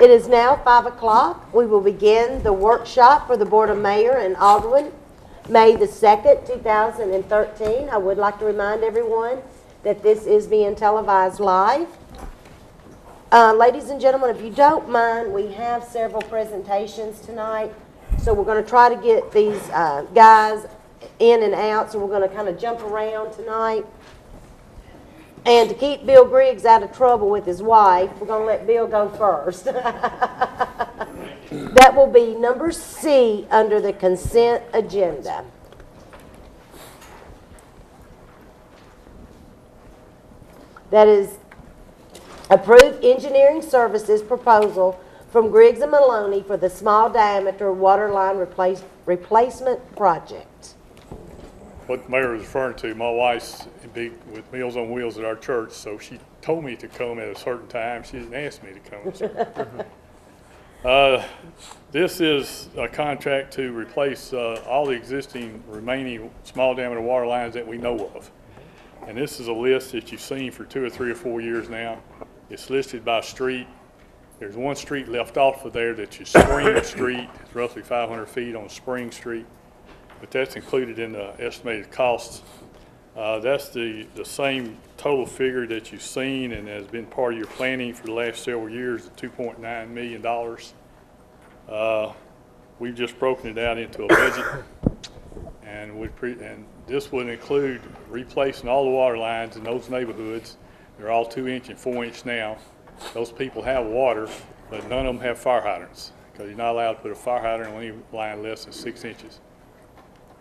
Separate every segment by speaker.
Speaker 1: It is now 5 o'clock. We will begin the workshop for the Board of Mayor and Aldermen, May the 2nd, 2013. I would like to remind everyone that this is being televised live. Ladies and gentlemen, if you don't mind, we have several presentations tonight. So we're going to try to get these guys in and out. So we're going to kind of jump around tonight. And to keep Bill Griggs out of trouble with his wife, we're going to let Bill go first. That will be number C under the consent agenda. That is approved engineering services proposal from Griggs and Maloney for the small diameter water line replacement project.
Speaker 2: What the mayor is referring to, my wife's big with Meals on Wheels at our church, so she told me to come at a certain time. She didn't ask me to come. So. This is a contract to replace all the existing remaining small diameter water lines that we know of. And this is a list that you've seen for 2 or 3 or 4 years now. It's listed by street. There's one street left off of there that's Spring Street. It's roughly 500 feet on Spring Street. But that's included in the estimated costs. That's the same total figure that you've seen and has been part of your planning for the last several years, the $2.9 million. We've just broken it out into a budget, and this would include replacing all the water lines in those neighborhoods. They're all 2-inch and 4-inch now. Those people have water, but none of them have fire hydrants because you're not allowed to put a fire hydrant on any line less than 6 inches.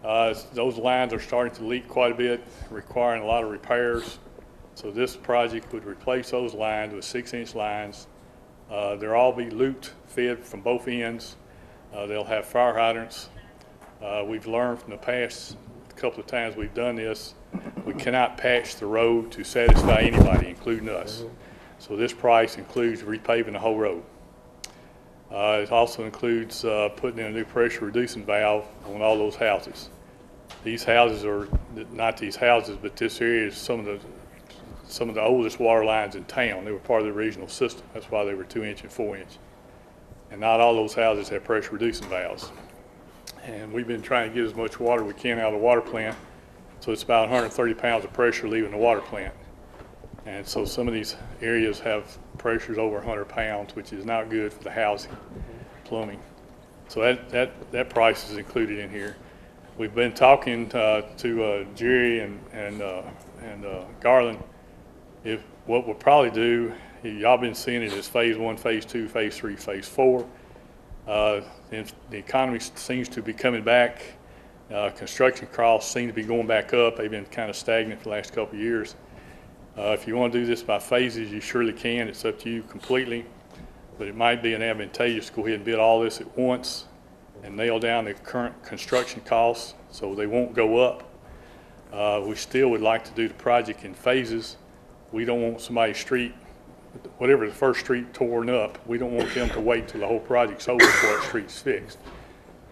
Speaker 2: Those lines are starting to leak quite a bit, requiring a lot of repairs. So this project would replace those lines with 6-inch lines. They'll all be looped, fed from both ends. They'll have fire hydrants. We've learned from the past couple of times we've done this, we cannot patch the road to satisfy anybody, including us. So this price includes repaving the whole road. It also includes putting in a new pressure reducing valve on all those houses. These houses are not these houses, but this area is some of the oldest water lines in town. They were part of the original system. That's why they were 2-inch and 4-inch. And not all those houses have pressure reducing valves. And we've been trying to get as much water we can out of the water plant. So it's about 130 pounds of pressure leaving the water plant. And so some of these areas have pressures over 100 pounds, which is not good for the housing, plumbing. So that price is included in here. We've been talking to Jerry and Garland. If what we'll probably do, y'all been seeing it as phase 1, phase 2, phase 3, phase 4. The economy seems to be coming back. Construction costs seem to be going back up. They've been kind of stagnant for the last couple of years. If you want to do this by phases, you surely can. It's up to you completely. But it might be an advantageous to go ahead and bid all this at once and nail down the current construction costs so they won't go up. We still would like to do the project in phases. We don't want somebody's street, whatever the first street torn up, we don't want them to wait till the whole project's over before that street's fixed.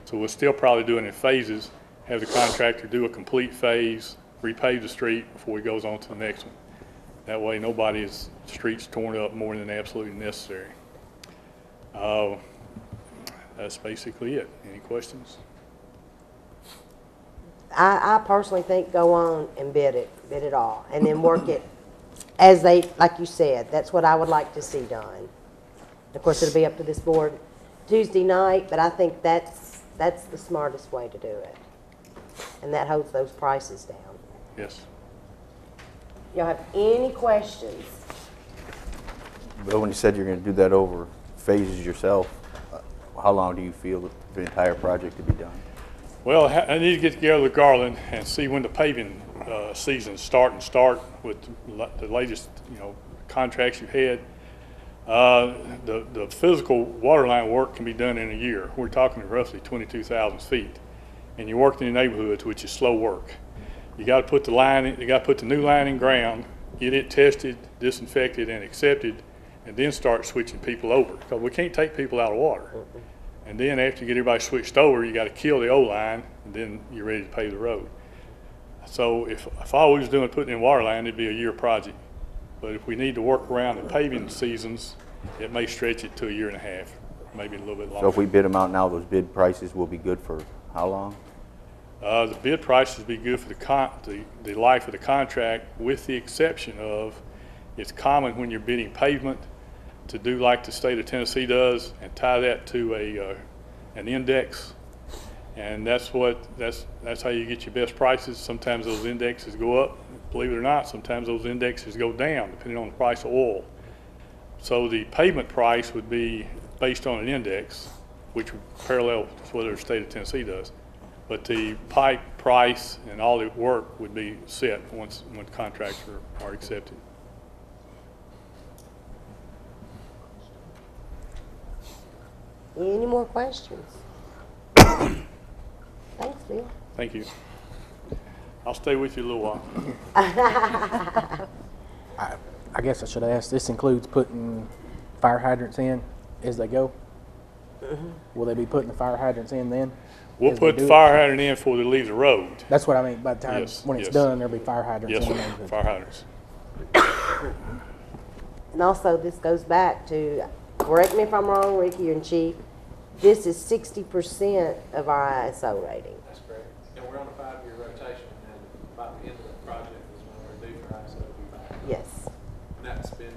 Speaker 2: So we'll still probably do it in phases, have the contractor do a complete phase, repave the street before he goes on to the next one. That way nobody's street's torn up more than absolutely necessary. That's basically it. Any questions?
Speaker 1: I personally think go on and bid it all, and then work it as they, like you said, that's what I would like to see done. Of course, it'll be up to this board Tuesday night, but I think that's the smartest way to do it, and that holds those prices down.
Speaker 2: Yes.
Speaker 1: Y'all have any questions?
Speaker 3: Bill, when you said you're going to do that over phases yourself, how long do you feel the entire project to be done?
Speaker 2: Well, I need to get together with Garland and see when the paving seasons start with the latest, contracts you've had. The physical water line work can be done in a year. We're talking roughly 22,000 feet, and you work in the neighborhoods, which is slow work. You got to put the line in, you got to put the new line in ground, get it tested, disinfected, and accepted, and then start switching people over, because we can't take people out of water. And then after you get everybody switched over, you got to kill the old line, and then you're ready to pave the road. So if all we was doing putting in water line, it'd be a year project. But if we need to work around the paving seasons It may stretch it to a year and a half, maybe a little bit longer.
Speaker 3: So if we bid them out now, those bid prices will be good for how long?
Speaker 2: The bid prices will be good for the life of the contract, with the exception of, it's common when you're bidding pavement to do like the state of Tennessee does and tie that to an index. And that's how you get your best prices. Sometimes those indexes go up, believe it or not. Sometimes those indexes go down depending on the price of oil. So the pavement price would be based on an index, which would parallel to what the state of Tennessee does. But the pipe price and all the work would be set when contracts are accepted.
Speaker 1: Any more questions? Thanks, Bill.
Speaker 2: Thank you. I'll stay with you a little while.
Speaker 4: I guess I should ask, this includes putting fire hydrants in as they go? Will they be putting the fire hydrants in then?
Speaker 2: We'll
Speaker 4: as they
Speaker 2: put
Speaker 4: do
Speaker 2: the
Speaker 4: it?
Speaker 2: fire hydrant in before they leave the road.
Speaker 4: That's what I mean, by the time,
Speaker 2: Yes,
Speaker 4: when it's
Speaker 2: yes.
Speaker 4: done, there'll be fire hydrants
Speaker 2: Yes,
Speaker 4: in the
Speaker 2: sir.
Speaker 4: neighborhood.
Speaker 2: Fire hydrants.
Speaker 1: And also, this goes back to, correct me if I'm wrong, Ricky and Chief, this is 60% of our ISO rating.
Speaker 5: That's correct. And we're on a 5-year rotation, and by the end of the project is when we're due for ISO to be back.
Speaker 1: Yes.
Speaker 5: And that's been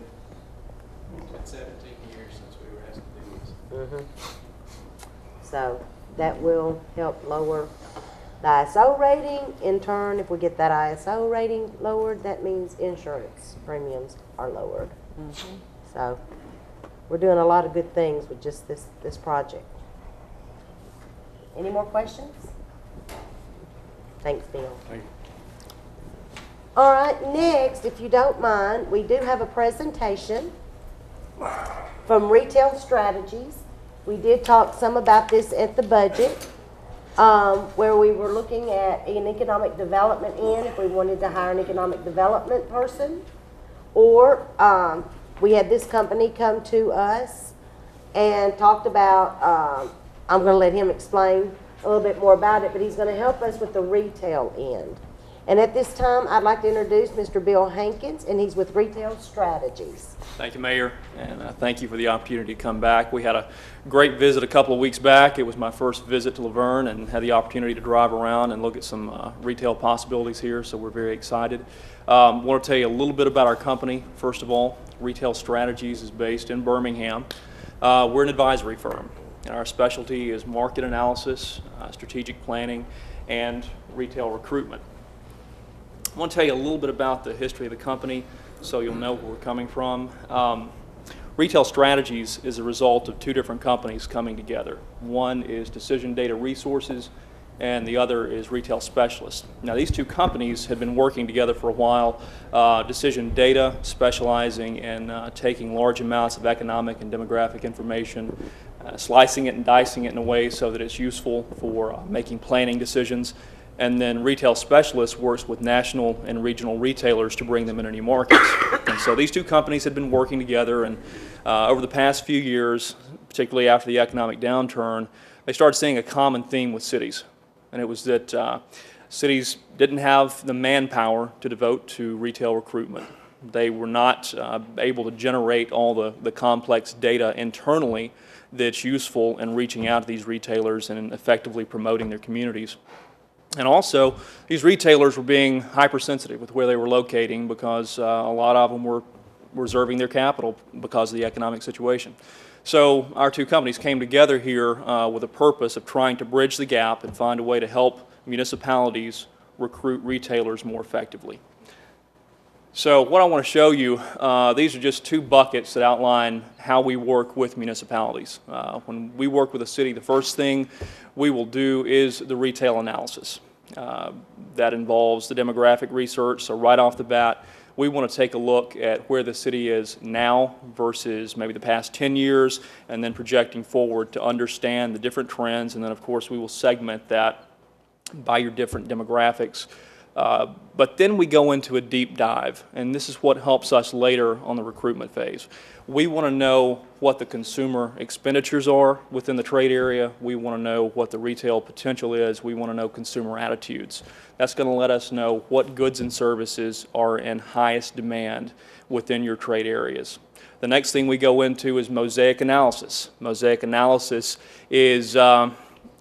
Speaker 5: 17 years since we were asked to do this.
Speaker 1: So that will help lower the ISO rating. In turn, if we get that ISO rating lowered, that means insurance premiums are lowered. So we're doing a lot of good things with just this project. Any more questions? Thanks, Bill.
Speaker 2: Thank you.
Speaker 1: All right, next, if you don't mind, we do have a presentation from Retail Strategies. We did talk some about this at the budget, where we were looking at an economic development end, if we wanted to hire an economic development person. Or we had this company come to us and talked about, I'm going to let him explain a little bit more about it, but he's going to help us with the retail end. And at this time, I'd like to introduce Mr. Bill Hankins, and he's with Retail Strategies.
Speaker 6: Thank you, Mayor, and thank you for the opportunity to come back. We had a great visit a couple of weeks back. It was my first visit to Laverne and had the opportunity to drive around and look at some retail possibilities here, so we're very excited. I want to tell you a little bit about our company. First of all, Retail Strategies is based in Birmingham. We're an advisory firm, and our specialty is market analysis, strategic planning, and retail recruitment. I want to tell you a little bit about the history of the company so you'll know where we're coming from. Retail Strategies is a result of two different companies coming together. One is Decision Data Resources, and the other is Retail Specialists. Now, these two companies had been working together for a while. Decision Data, specializing in taking large amounts of economic and demographic information, slicing it and dicing it in a way so that it's useful for making planning decisions. And then Retail Specialists works with national and regional retailers to bring them into new markets. And so these two companies had been working together, and over the past few years, particularly after the economic downturn, they started seeing a common theme with cities. And it was that cities didn't have the manpower to devote to retail recruitment. They were not able to generate all the complex data internally that's useful in reaching out to these retailers and effectively promoting their communities. And also, these retailers were being hypersensitive with where they were locating because a lot of them were reserving their capital because of the economic situation. So our two companies came together here with a purpose of trying to bridge the gap and find a way to help municipalities recruit retailers more effectively. So what I want to show you, these are just two buckets that outline how we work with municipalities. When we work with a city, the first thing we will do is the retail analysis. That involves the demographic research, so right off the bat, we want to take a look at where the city is now versus maybe the past 10 years, and then projecting forward to understand the different trends, and then of course we will segment that by your different demographics. But then we go into a deep dive, and this is what helps us later on the recruitment phase. We want to know what the consumer expenditures are within the trade area. We want to know what the retail potential is. We want to know consumer attitudes. That's going to let us know what goods and services are in highest demand within your trade areas. The next thing we go into is mosaic analysis. Mosaic analysis is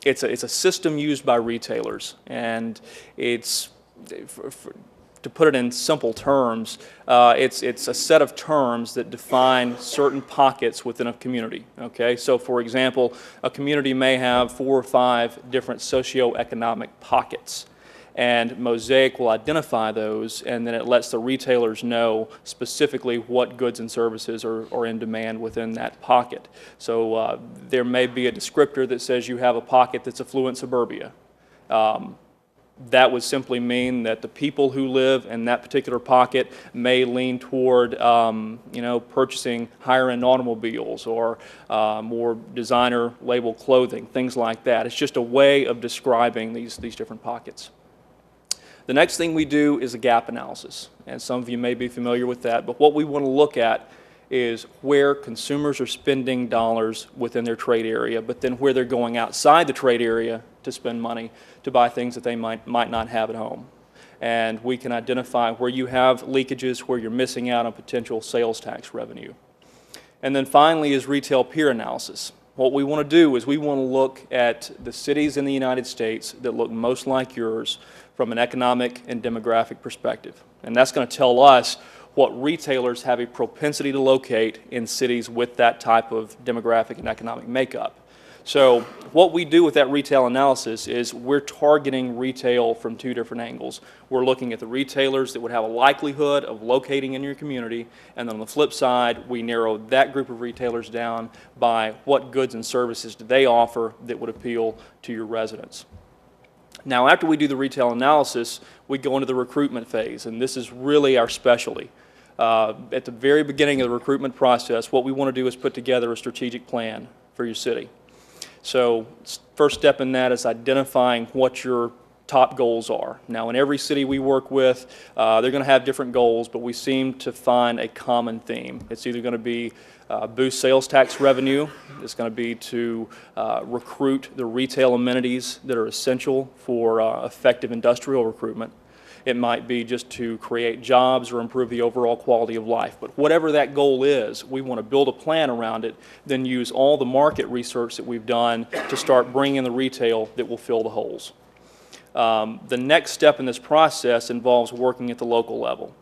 Speaker 6: it's a system used by retailers, and it's to put it in simple terms, it's a set of terms that define certain pockets within a community. Okay, so for example, a community may have 4 or 5 different socioeconomic pockets, and Mosaic will identify those, and then it lets the retailers know specifically what goods and services are in demand within that pocket. So there may be a descriptor that says you have a pocket that's affluent suburbia. That would simply mean that the people who live in that particular pocket may lean toward, purchasing higher-end automobiles or more designer label clothing, things like that. It's just a way of describing these different pockets. The next thing we do is a gap analysis, and some of you may be familiar with that, but what we want to look at is where consumers are spending dollars within their trade area, but then where they're going outside the trade area to spend money to buy things that they might not have at home. And we can identify where you have leakages, where you're missing out on potential sales tax revenue. And then finally is retail peer analysis. What we want to do is we want to look at the cities in the United States that look most like yours from an economic and demographic perspective. And that's going to tell us what retailers have a propensity to locate in cities with that type of demographic and economic makeup. So what we do with that retail analysis is we're targeting retail from 2 different angles. We're looking at the retailers that would have a likelihood of locating in your community, and then on the flip side, we narrow that group of retailers down by what goods and services do they offer that would appeal to your residents. Now, after we do the retail analysis, we go into the recruitment phase, and this is really our specialty. At the very beginning of the recruitment process, what we want to do is put together a strategic plan for your city. So first step in that is identifying what your top goals are. Now, in every city we work with, they're going to have different goals, but we seem to find a common theme. It's either going to be boost sales tax revenue, it's going to be to recruit the retail amenities that are essential for effective industrial recruitment. It might be just to create jobs or improve the overall quality of life. But whatever that goal is, we want to build a plan around it, then use all the market research that we've done to start bringing in the retail that will fill the holes. The next step in this process involves working at the local level.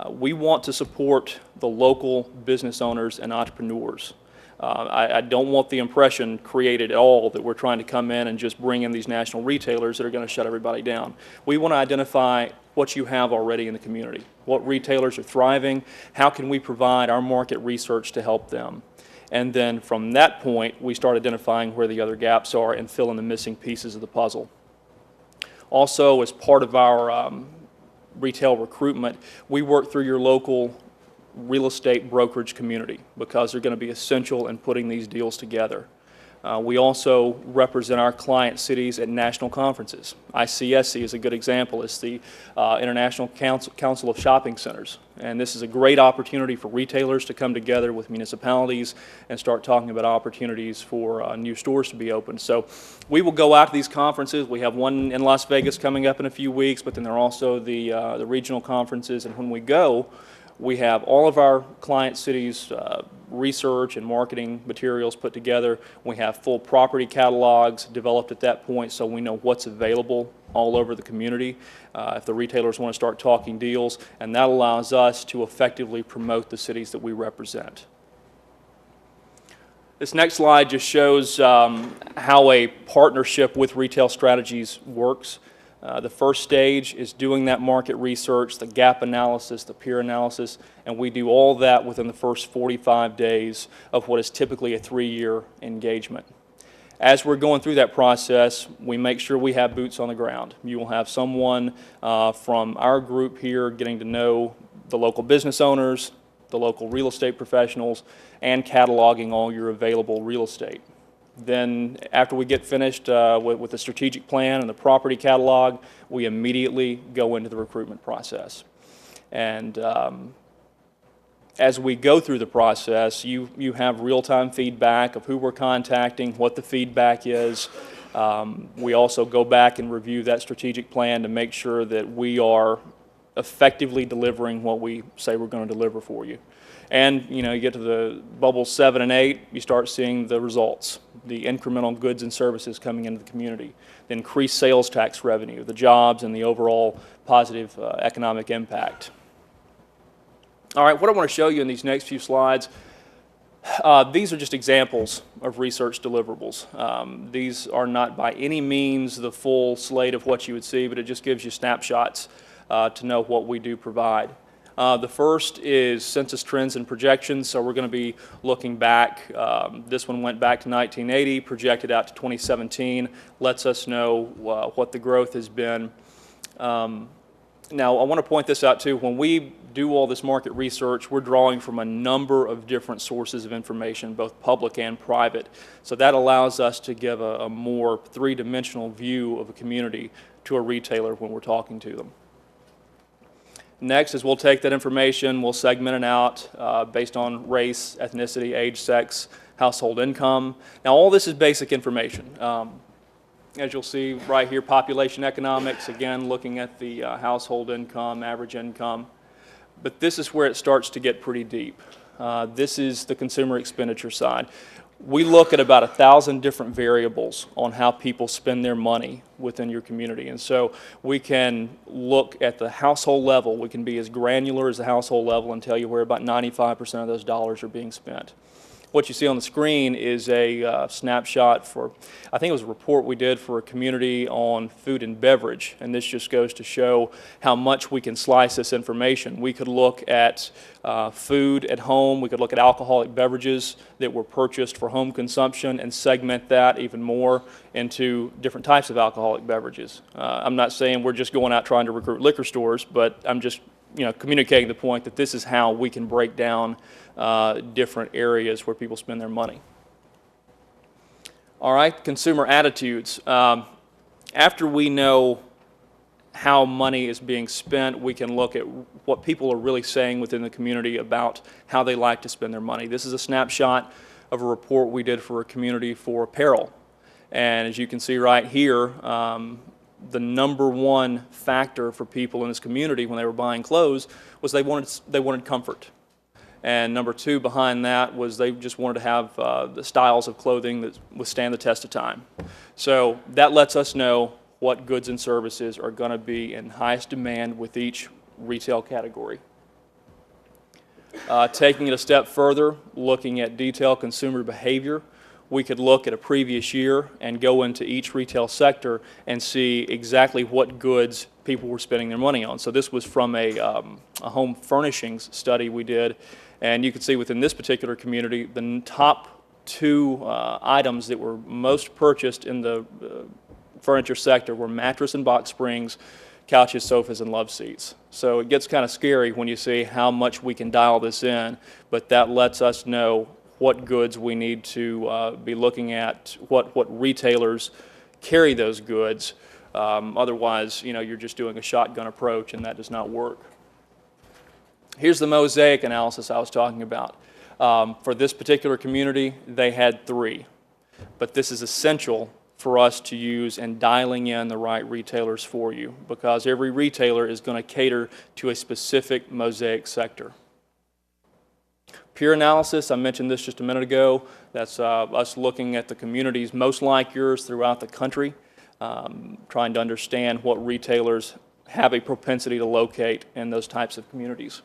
Speaker 6: We want to support the local business owners and entrepreneurs. I don't want the impression created at all that we're trying to come in and just bring in these national retailers that are going to shut everybody down. We want to identify what you have already in the community. What retailers are thriving, how can we provide our market research to help them? And then from that point, we start identifying where the other gaps are and fill in the missing pieces of the puzzle. Also, as part of our retail recruitment, we work through your local real estate brokerage community because they're going to be essential in putting these deals together. We also represent our client cities at national conferences. ICSC is a good example. It's the International Council of Shopping Centers. And this is a great opportunity for retailers to come together with municipalities and start talking about opportunities for new stores to be opened. So we will go out to these conferences. We have one in Las Vegas coming up in a few weeks, but then there are also the regional conferences. And when we go, we have all of our client cities' research and marketing materials put together. We have full property catalogs developed at that point so we know what's available all over the community if the retailers want to start talking deals, and that allows us to effectively promote the cities that we represent. This next slide just shows how a partnership with Retail Strategies works. The first stage is doing that market research, the gap analysis, the peer analysis, and we do all that within the first 45 days of what is typically a 3-year engagement. As we're going through that process, we make sure we have boots on the ground. You will have someone from our group here getting to know the local business owners, the local real estate professionals, and cataloging all your available real estate. Then after we get finished with the strategic plan and the property catalog, we immediately go into the recruitment process. And as we go through the process, you have real-time feedback of who we're contacting, what the feedback is. We also go back and review that strategic plan to make sure that we are effectively delivering what we say we're going to deliver for you. And, you know, you get to the bubbles 7 and 8, you start seeing the results, the incremental goods and services coming into the community, the increased sales tax revenue, the jobs, and the overall positive economic impact. All right, what I want to show you in these next few slides, these are just examples of research deliverables. These are not by any means the full slate of what you would see, but it just gives you snapshots to know what we do provide. The first is census trends and projections, so we're going to be looking back. This one went back to 1980, projected out to 2017, lets us know what the growth has been. Now, I want to point this out too. When we do all this market research, we're drawing from a number of different sources of information, both public and private. So that allows us to give a more three-dimensional view of a community to a retailer when we're talking to them. Next is we'll take that information, we'll segment it out based on race, ethnicity, age, sex, household income. Now, all this is basic information. As you'll see right here, population economics, again, looking at the household income, average income. But this is where it starts to get pretty deep. This is the consumer expenditure side. We look at about 1,000 different variables on how people spend their money within your community. And so we can look at the household level. We can be as granular as the household level and tell you where about 95% of those dollars are being spent. What you see on the screen is a snapshot for, I think it was a report we did for a community on food and beverage, and this just goes to show how much we can slice this information. We could look at food at home, we could look at alcoholic beverages that were purchased for home consumption and segment that even more into different types of alcoholic beverages. I'm not saying we're just going out trying to recruit liquor stores, but I'm just communicating the point that this is how we can break down different areas where people spend their money. All right, consumer attitudes. After we know how money is being spent, we can look at what people are really saying within the community about how they like to spend their money. This is a snapshot of a report we did for a community for apparel. And as you can see right here, the number one factor for people in this community when they were buying clothes was they wanted comfort. And number two behind that was they just wanted to have the styles of clothing that withstand the test of time. So that lets us know what goods and services are going to be in highest demand with each retail category. Taking it a step further, looking at detailed consumer behavior, we could look at a previous year and go into each retail sector and see exactly what goods people were spending their money on. So this was from a home furnishings study we did, and you can see within this particular community, the top two items that were most purchased in the furniture sector were mattress and box springs, couches, sofas, and love seats. So it gets kind of scary when you see how much we can dial this in, but that lets us know what goods we need to be looking at, what retailers carry those goods. Otherwise, you're just doing a shotgun approach, and that does not work. Here's the mosaic analysis I was talking about. For this particular community, they had 3, but this is essential for us to use in dialing in the right retailers for you, because every retailer is going to cater to a specific mosaic sector. Peer analysis, I mentioned this just a minute ago. That's us looking at the communities most like yours throughout the country, trying to understand what retailers have a propensity to locate in those types of communities.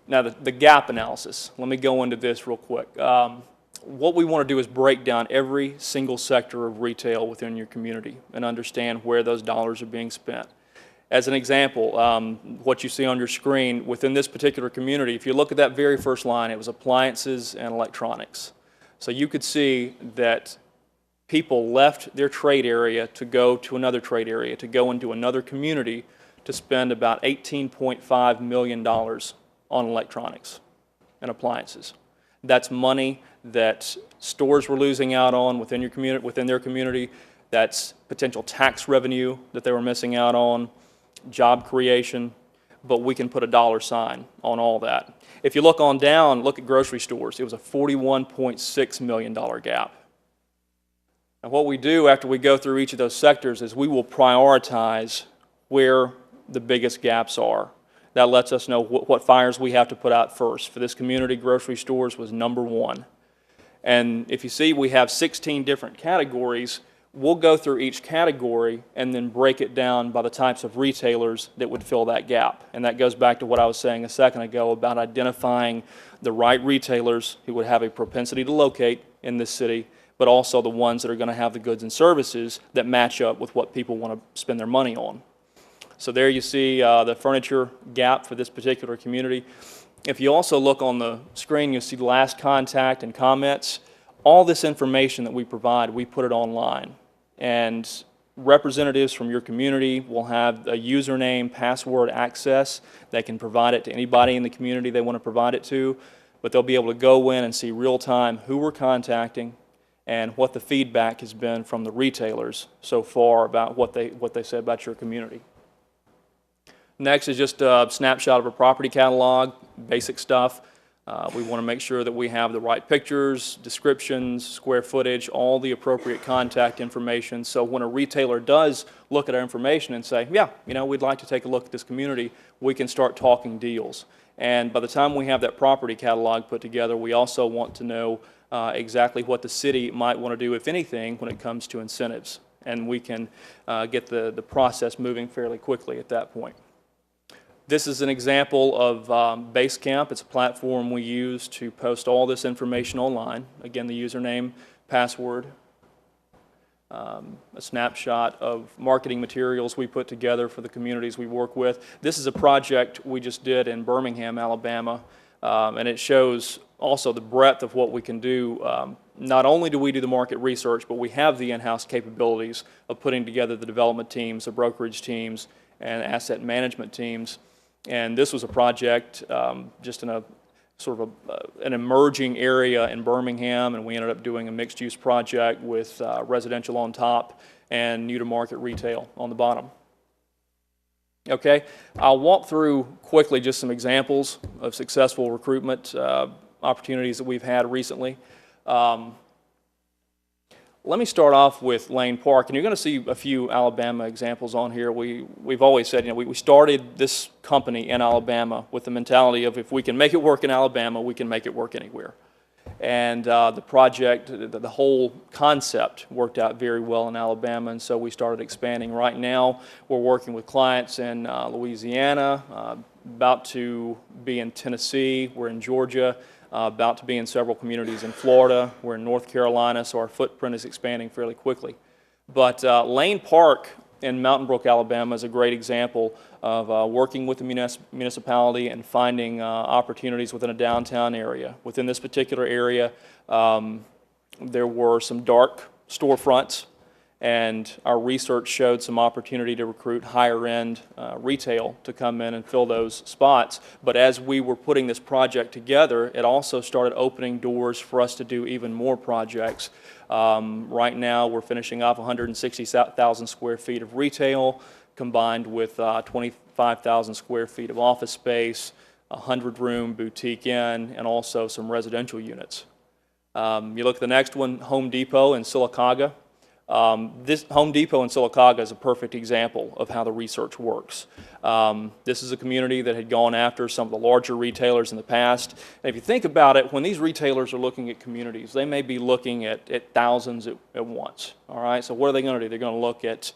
Speaker 6: Now, the gap analysis. Let me go into this real quick. What we want to do is break down every single sector of retail within your community and understand where those dollars are being spent. As an example, what you see on your screen, within this particular community, if you look at that very first line, it was appliances and electronics. So you could see that people left their trade area to go to another trade area, to go into another community to spend about $18.5 million on electronics and appliances. That's money that stores were losing out on within their community. That's potential tax revenue that they were missing out on, job creation, but we can put a dollar sign on all that. If you look on down, look at grocery stores, it was a $41.6 million gap. And what we do after we go through each of those sectors is we will prioritize where the biggest gaps are. That lets us know what fires we have to put out first. For this community, grocery stores was number one. And if you see, we have 16 different categories. We'll go through each category and then break it down by the types of retailers that would fill that gap. And that goes back to what I was saying a second ago about identifying the right retailers who would have a propensity to locate in this city, but also the ones that are going to have the goods and services that match up with what people want to spend their money on. So there you see the furniture gap for this particular community. If you also look on the screen, you'll see the last contact and comments. All this information that we provide, we put it online. And representatives from your community will have a username, password access. They can provide it to anybody in the community they want to provide it to, but they'll be able to go in and see real time who we're contacting and what the feedback has been from the retailers so far about what they said about your community. Next is just a snapshot of a property catalog, basic stuff. We want to make sure that we have the right pictures, descriptions, square footage, all the appropriate contact information. So when a retailer does look at our information and say, yeah, you know, we'd like to take a look at this community, we can start talking deals. And by the time we have that property catalog put together, we also want to know exactly what the city might want to do, if anything, when it comes to incentives. And we can get the process moving fairly quickly at that point. This is an example of Basecamp. It's a platform we use to post all this information online. Again, the username, password, a snapshot of marketing materials we put together for the communities we work with. This is a project we just did in Birmingham, Alabama, and it shows also the breadth of what we can do. Not only do we do the market research, but we have the in-house capabilities of putting together the development teams, the brokerage teams, and asset management teams. And this was a project just in a sort of an emerging area in Birmingham, and we ended up doing a mixed-use project with residential on top and new-to-market retail on the bottom. Okay, I'll walk through quickly just some examples of successful recruitment opportunities that we've had recently. Let me start off with Lane Park, and you're going to see a few Alabama examples on here. We've always said, you know, we started this company in Alabama with the mentality of if we can make it work in Alabama, we can make it work anywhere. And the project, the whole concept worked out very well in Alabama, and so we started expanding. Right now, we're working with clients in Louisiana, about to be in Tennessee, we're in Georgia, about to be in several communities in Florida. We're in North Carolina, so our footprint is expanding fairly quickly. But Lane Park in Mountain Brook, Alabama is a great example of working with the municipality and finding opportunities within a downtown area. Within this particular area, there were some dark storefronts, and our research showed some opportunity to recruit higher-end retail to come in and fill those spots. But as we were putting this project together, it also started opening doors for us to do even more projects. Right now, we're finishing off 160,000 square feet of retail, combined with 25,000 square feet of office space, a 100-room boutique inn, and also some residential units. You look at the next one, Home Depot in Sylacauga. This Home Depot in Sylacauga is a perfect example of how the research works. This is a community that had gone after some of the larger retailers in the past. And if you think about it, when these retailers are looking at communities, they may be looking at thousands at once. All right, so what are they going to do? They're going to look at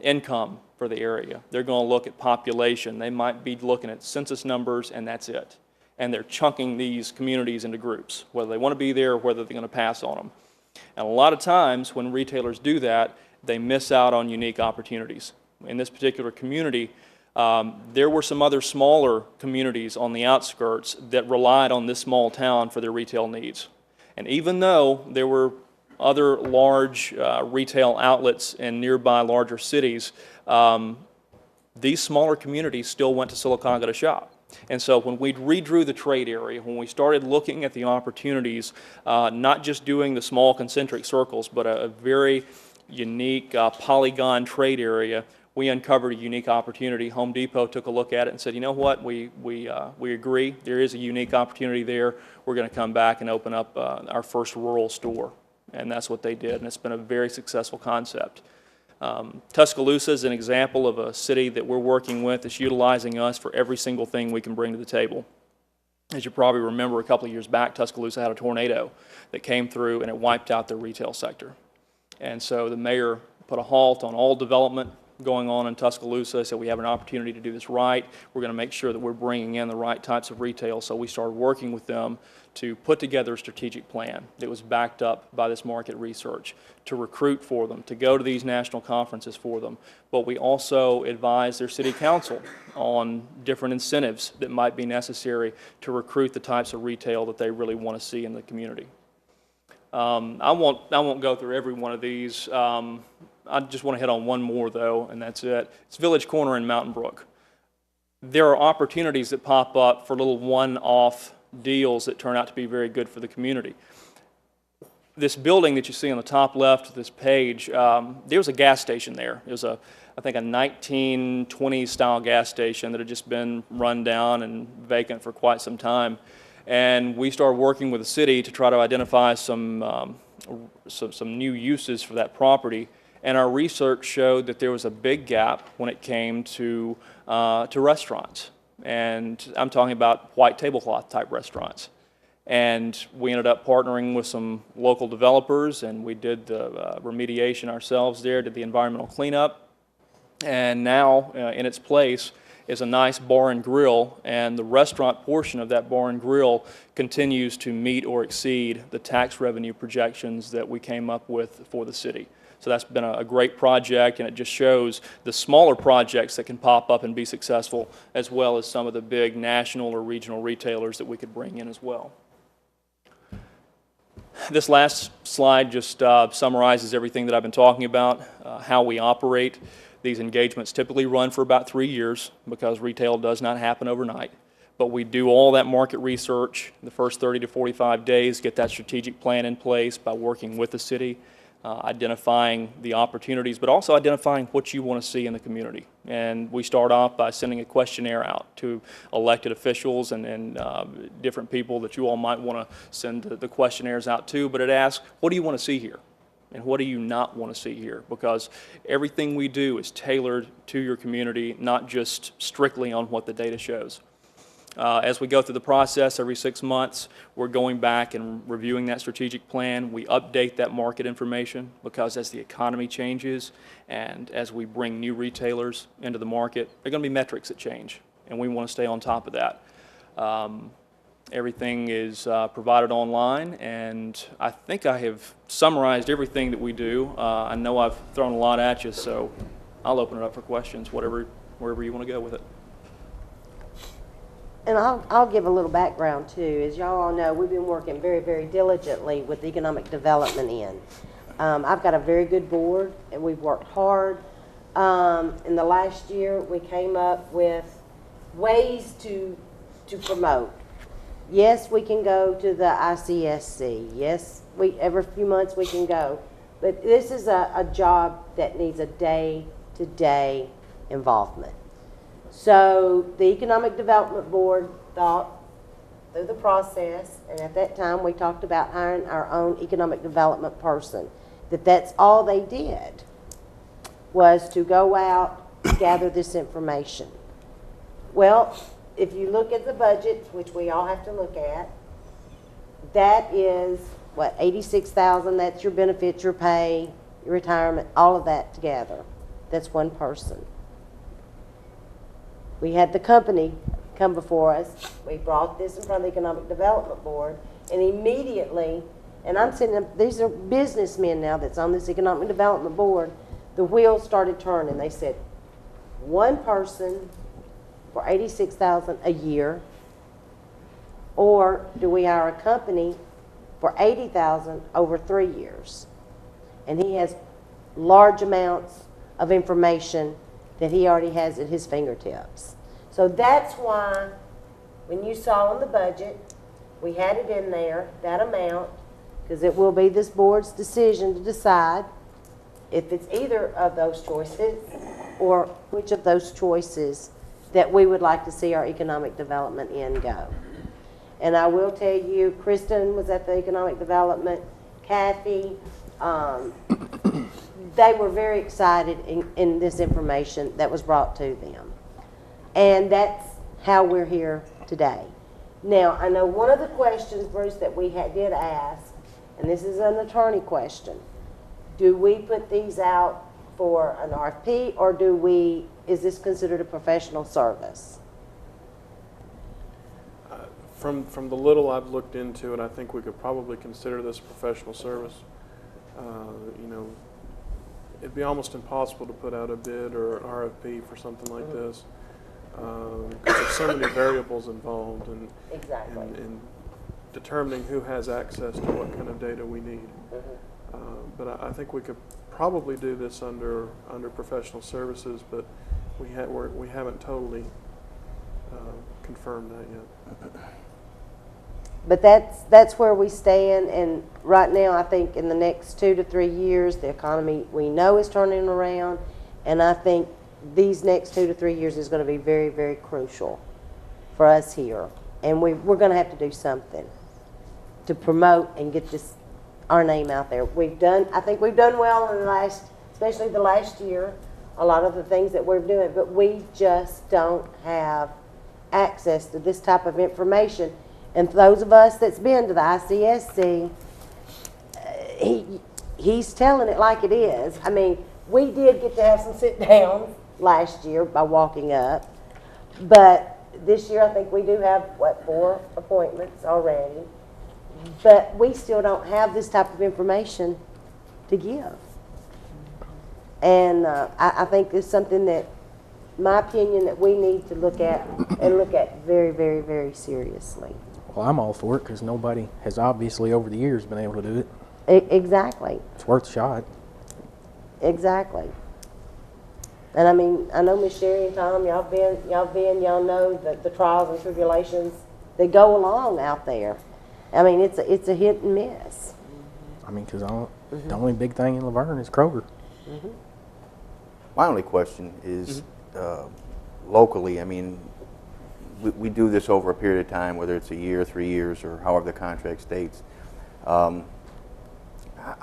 Speaker 6: income for the area. They're going to look at population. They might be looking at census numbers, and that's it. And they're chunking these communities into groups, whether they want to be there or whether they're going to pass on them. And a lot of times when retailers do that, they miss out on unique opportunities. In this particular community, there were some other smaller communities on the outskirts that relied on this small town for their retail needs. And even though there were other large retail outlets in nearby larger cities, these smaller communities still went to Sylacauga to shop. And so when we redrew the trade area, when we started looking at the opportunities, not just doing the small concentric circles, but a very unique polygon trade area, we uncovered a unique opportunity. Home Depot took a look at it and said, you know what, we agree, there is a unique opportunity there. We're going to come back and open up our first rural store. And that's what they did, and it's been a very successful concept. Tuscaloosa is an example of a city that we're working with that's utilizing us for every single thing we can bring to the table. As you probably remember, a couple of years back, Tuscaloosa had a tornado that came through and it wiped out their retail sector. And so the mayor put a halt on all development going on in Tuscaloosa, so we have an opportunity to do this right. We're going to make sure that we're bringing in the right types of retail, so we started working with them to put together a strategic plan that was backed up by this market research, to recruit for them, to go to these national conferences for them. But we also advise their city council on different incentives that might be necessary to recruit the types of retail that they really want to see in the community. I won't go through every one of these. I just want to hit on one more, though, and that's it. It's Village Corner in Mountain Brook. There are opportunities that pop up for little one-off deals that turn out to be very good for the community. This building that you see on the top left of this page, there was a gas station there. It was, I think, a 1920s style gas station that had just been run down and vacant for quite some time. And we started working with the city to try to identify some new uses for that property. And our research showed that there was a big gap when it came to restaurants. And I'm talking about white tablecloth type restaurants. And we ended up partnering with some local developers, and we did the remediation ourselves there, did the environmental cleanup. And now in its place is a nice bar and grill, and the restaurant portion of that bar and grill continues to meet or exceed the tax revenue projections that we came up with for the city. So that's been a great project, and it just shows the smaller projects that can pop up and be successful, as well as some of the big national or regional retailers that we could bring in as well. This last slide just summarizes everything that I've been talking about, how we operate. These engagements typically run for about 3 years because retail does not happen overnight. But we do all that market research in the first 30 to 45 days, get that strategic plan in place by working with the city, identifying the opportunities, but also identifying what you want to see in the community. And we start off by sending a questionnaire out to elected officials and different people that you all might want to send the questionnaires out to, but it asks, what do you want to see here? And what do you not want to see here? Because everything we do is tailored to your community, not just strictly on what the data shows. As we go through the process every 6 months, we're going back and reviewing that strategic plan. We update that market information because as the economy changes and as we bring new retailers into the market, there are going to be metrics that change, and we want to stay on top of that. Everything is provided online, and I think I have summarized everything that we do. I know I've thrown a lot at you, so I'll open it up for questions, wherever you want to go with it.
Speaker 1: And I'll give a little background too. As y'all all know, we've been working very, very diligently with the economic development end. I've got a very good board, and we've worked hard. In the last year, we came up with ways to promote. Yes, we can go to the ICSC. Yes, every few months we can go. But this is a job that needs a day-to-day involvement. So the Economic Development Board thought through the process, and at that time we talked about hiring our own economic development person, that's all they did was to go out and gather this information. Well, if you look at the budget, which we all have to look at, that is, what, $86,000, that's your benefits, your pay, your retirement, all of that together. That's one person. We had the company come before us. We brought this in front of the Economic Development Board, and immediately, and I'm sitting, these are businessmen now that's on this Economic Development Board, the wheels started turning. They said, one person for $86,000 a year, or do we hire a company for $80,000 over 3 years? And he has large amounts of information that he already has at his fingertips. So that's why when you saw in the budget, we had it in there, that amount, because it will be this board's decision to decide if it's either of those choices or which of those choices that we would like to see our economic development end go. And I will tell you, Kristen was at the economic development, Kathy, they were very excited in this information that was brought to them. And that's how we're here today. Now, I know one of the questions, Bruce, that we did ask, and this is an attorney question, do we put these out for an RFP, or is this considered a professional service?
Speaker 5: From the little I've looked into it, I think we could probably consider this a professional service. You know, it'd be almost impossible to put out a bid or an RFP for something like this, because there's so many variables involved in,
Speaker 1: Exactly.
Speaker 5: in determining who has access to what kind of data we need. But I think we could probably do this under professional services, but we haven't totally confirmed that yet.
Speaker 1: But that's where we stand, and right now I think in the next 2 to 3 years the economy we know is turning around, and I think these next 2 to 3 years is going to be very, very crucial for us here, and we're going to have to do something to promote and get our name out there. I think we've done well in especially the last year, a lot of the things that we're doing, but we just don't have access to this type of information. And for those of us that's been to the ICSC, he's telling it like it is. I mean, we did get to have some sit-downs last year by walking up, but this year I think we do have, 4 appointments already, but we still don't have this type of information to give. And I think it's something that, my opinion, that we need to look at, and look at very, very, very seriously.
Speaker 4: Well, I'm all for it because nobody has obviously over the years been able to do it.
Speaker 1: Exactly.
Speaker 4: It's worth a shot.
Speaker 1: Exactly. And I mean, I know Miss Sherry and Tom, y'all know the trials and tribulations that go along out there. I mean, it's a hit and miss.
Speaker 4: I mean, because the only big thing in Laverne is Kroger.
Speaker 3: My only question is, locally, I mean, we do this over a period of time, whether it's a year, 3 years, or however the contract states. I'm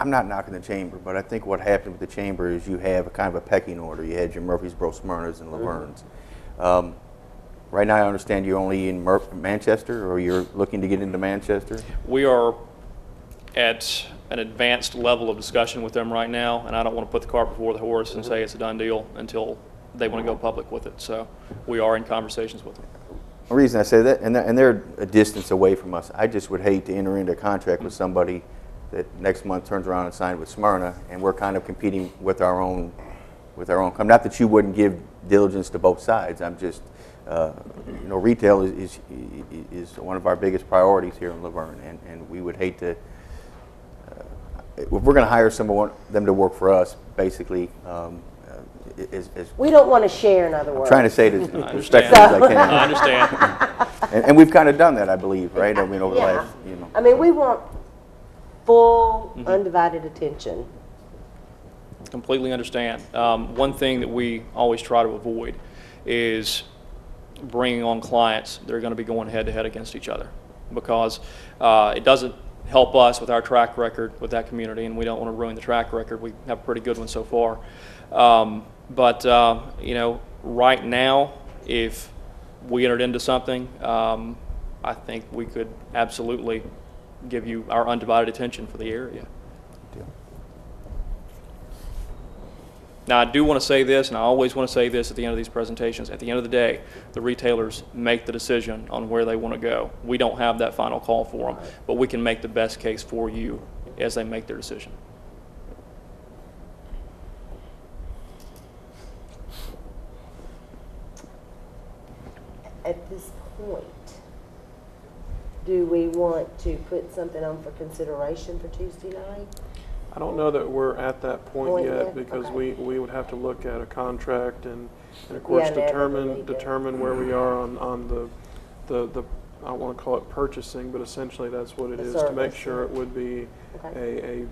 Speaker 3: not knocking the chamber, but I think what happened with the chamber is you have a kind of a pecking order. You had your Murfreesboro, Smyrnas, and Lavernes. Right now, I understand you're only in Manchester, or you're looking to get into Manchester?
Speaker 6: We are at an advanced level of discussion with them right now, and I don't want to put the cart before the horse and say it's a done deal until they want to go public with it. So we are in conversations with them.
Speaker 3: The reason I say that, and they're a distance away from us, I just would hate to enter into a contract with somebody that next month turns around and signs with Smyrna, and we're kind of competing with our own company. Not that you wouldn't give diligence to both sides. I'm just, retail is one of our biggest priorities here in Laverne, and we would hate to, if we're going to hire them to work for us, basically,
Speaker 1: we don't want to share, in other words.
Speaker 3: I'm trying to say it as respectfully as I can.
Speaker 6: I understand.
Speaker 3: And we've kind of done that, I believe, right? I mean, over the last,
Speaker 1: I mean, we want full, undivided attention.
Speaker 6: Completely understand. One thing that we always try to avoid is bringing on clients that are going to be going head-to-head against each other, because it doesn't help us with our track record with that community, and we don't want to ruin the track record. We have a pretty good one so far. But right now, if we entered into something, I think we could absolutely give you our undivided attention for the area. Now, I do want to say this, and I always want to say this at the end of these presentations. At the end of the day, the retailers make the decision on where they want to go. We don't have that final call for them, but we can make the best case for you as they make their decision.
Speaker 1: At this point, do we want to put something on for consideration for Tuesday night?
Speaker 5: I don't know that we're at that point yet,
Speaker 1: yet?
Speaker 5: because
Speaker 1: Okay.
Speaker 5: we would have to look at a contract and of course
Speaker 1: Yeah, definitely,
Speaker 5: determine where we are on the I don't want to call it purchasing, but essentially that's what it
Speaker 1: The
Speaker 5: is, to make
Speaker 1: service,
Speaker 5: sure it would be
Speaker 1: Okay.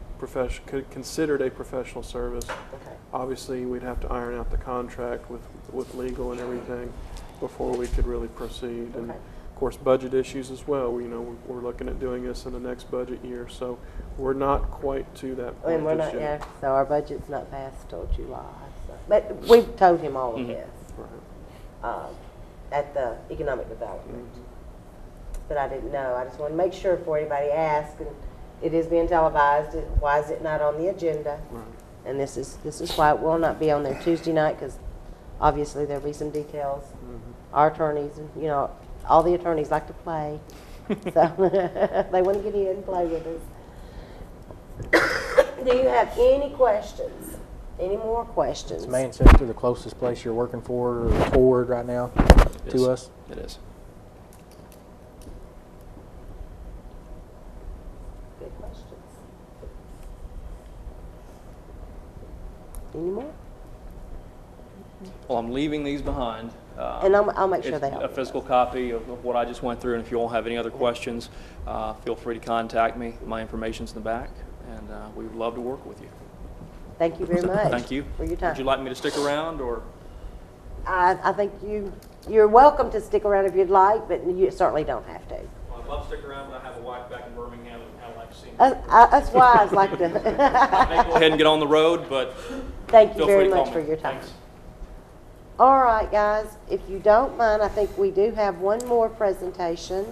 Speaker 5: considered a professional service.
Speaker 1: Okay.
Speaker 5: Obviously, we'd have to iron out the contract with legal and everything before we could really proceed. And
Speaker 1: Okay.
Speaker 5: of course, budget issues as well. We're looking at doing this in the next budget year, so we're not quite to that point
Speaker 1: And we're
Speaker 5: just
Speaker 1: not,
Speaker 5: yet.
Speaker 1: yeah, so our budget's not passed till July, so. But we've told him all of this,
Speaker 5: Right.
Speaker 1: at the economic development.
Speaker 5: Mhm.
Speaker 1: But I didn't know, I just want to make sure before anybody asks, and it is being televised, why is it not on the agenda?
Speaker 5: Right.
Speaker 1: And this is why it will not be on there Tuesday night, because obviously there'll be some details. Our attorneys, all the attorneys like to play, so they want to get in and play with us. Do you have any questions? Any more questions?
Speaker 4: Is Manchester the closest place you're working for or toward right now
Speaker 6: Yes,
Speaker 4: to us?
Speaker 6: It is.
Speaker 1: Good questions. Any more?
Speaker 6: Well, I'm leaving these behind.
Speaker 1: And I'll make sure
Speaker 6: It's
Speaker 1: they have
Speaker 6: a physical copy of what I just went through, and if you all have any other questions, feel free to contact me. My information's in the back, and we would love to work with you.
Speaker 1: Thank you very much.
Speaker 6: Thank you.
Speaker 1: For your time.
Speaker 6: Would you like me to stick around, or?
Speaker 1: I think you're welcome to stick around if you'd like, but you certainly don't have to.
Speaker 6: Well, I'd love to stick around, but I have a wife back in Birmingham, and I like to see me.
Speaker 1: That's why I was like to.
Speaker 6: I may go ahead and get on the road, but
Speaker 1: Thank you
Speaker 6: feel
Speaker 1: very
Speaker 6: free to call
Speaker 1: much
Speaker 6: me.
Speaker 1: for your time.
Speaker 6: Thanks.
Speaker 1: All right, guys, if you don't mind, I think we do have one more presentation.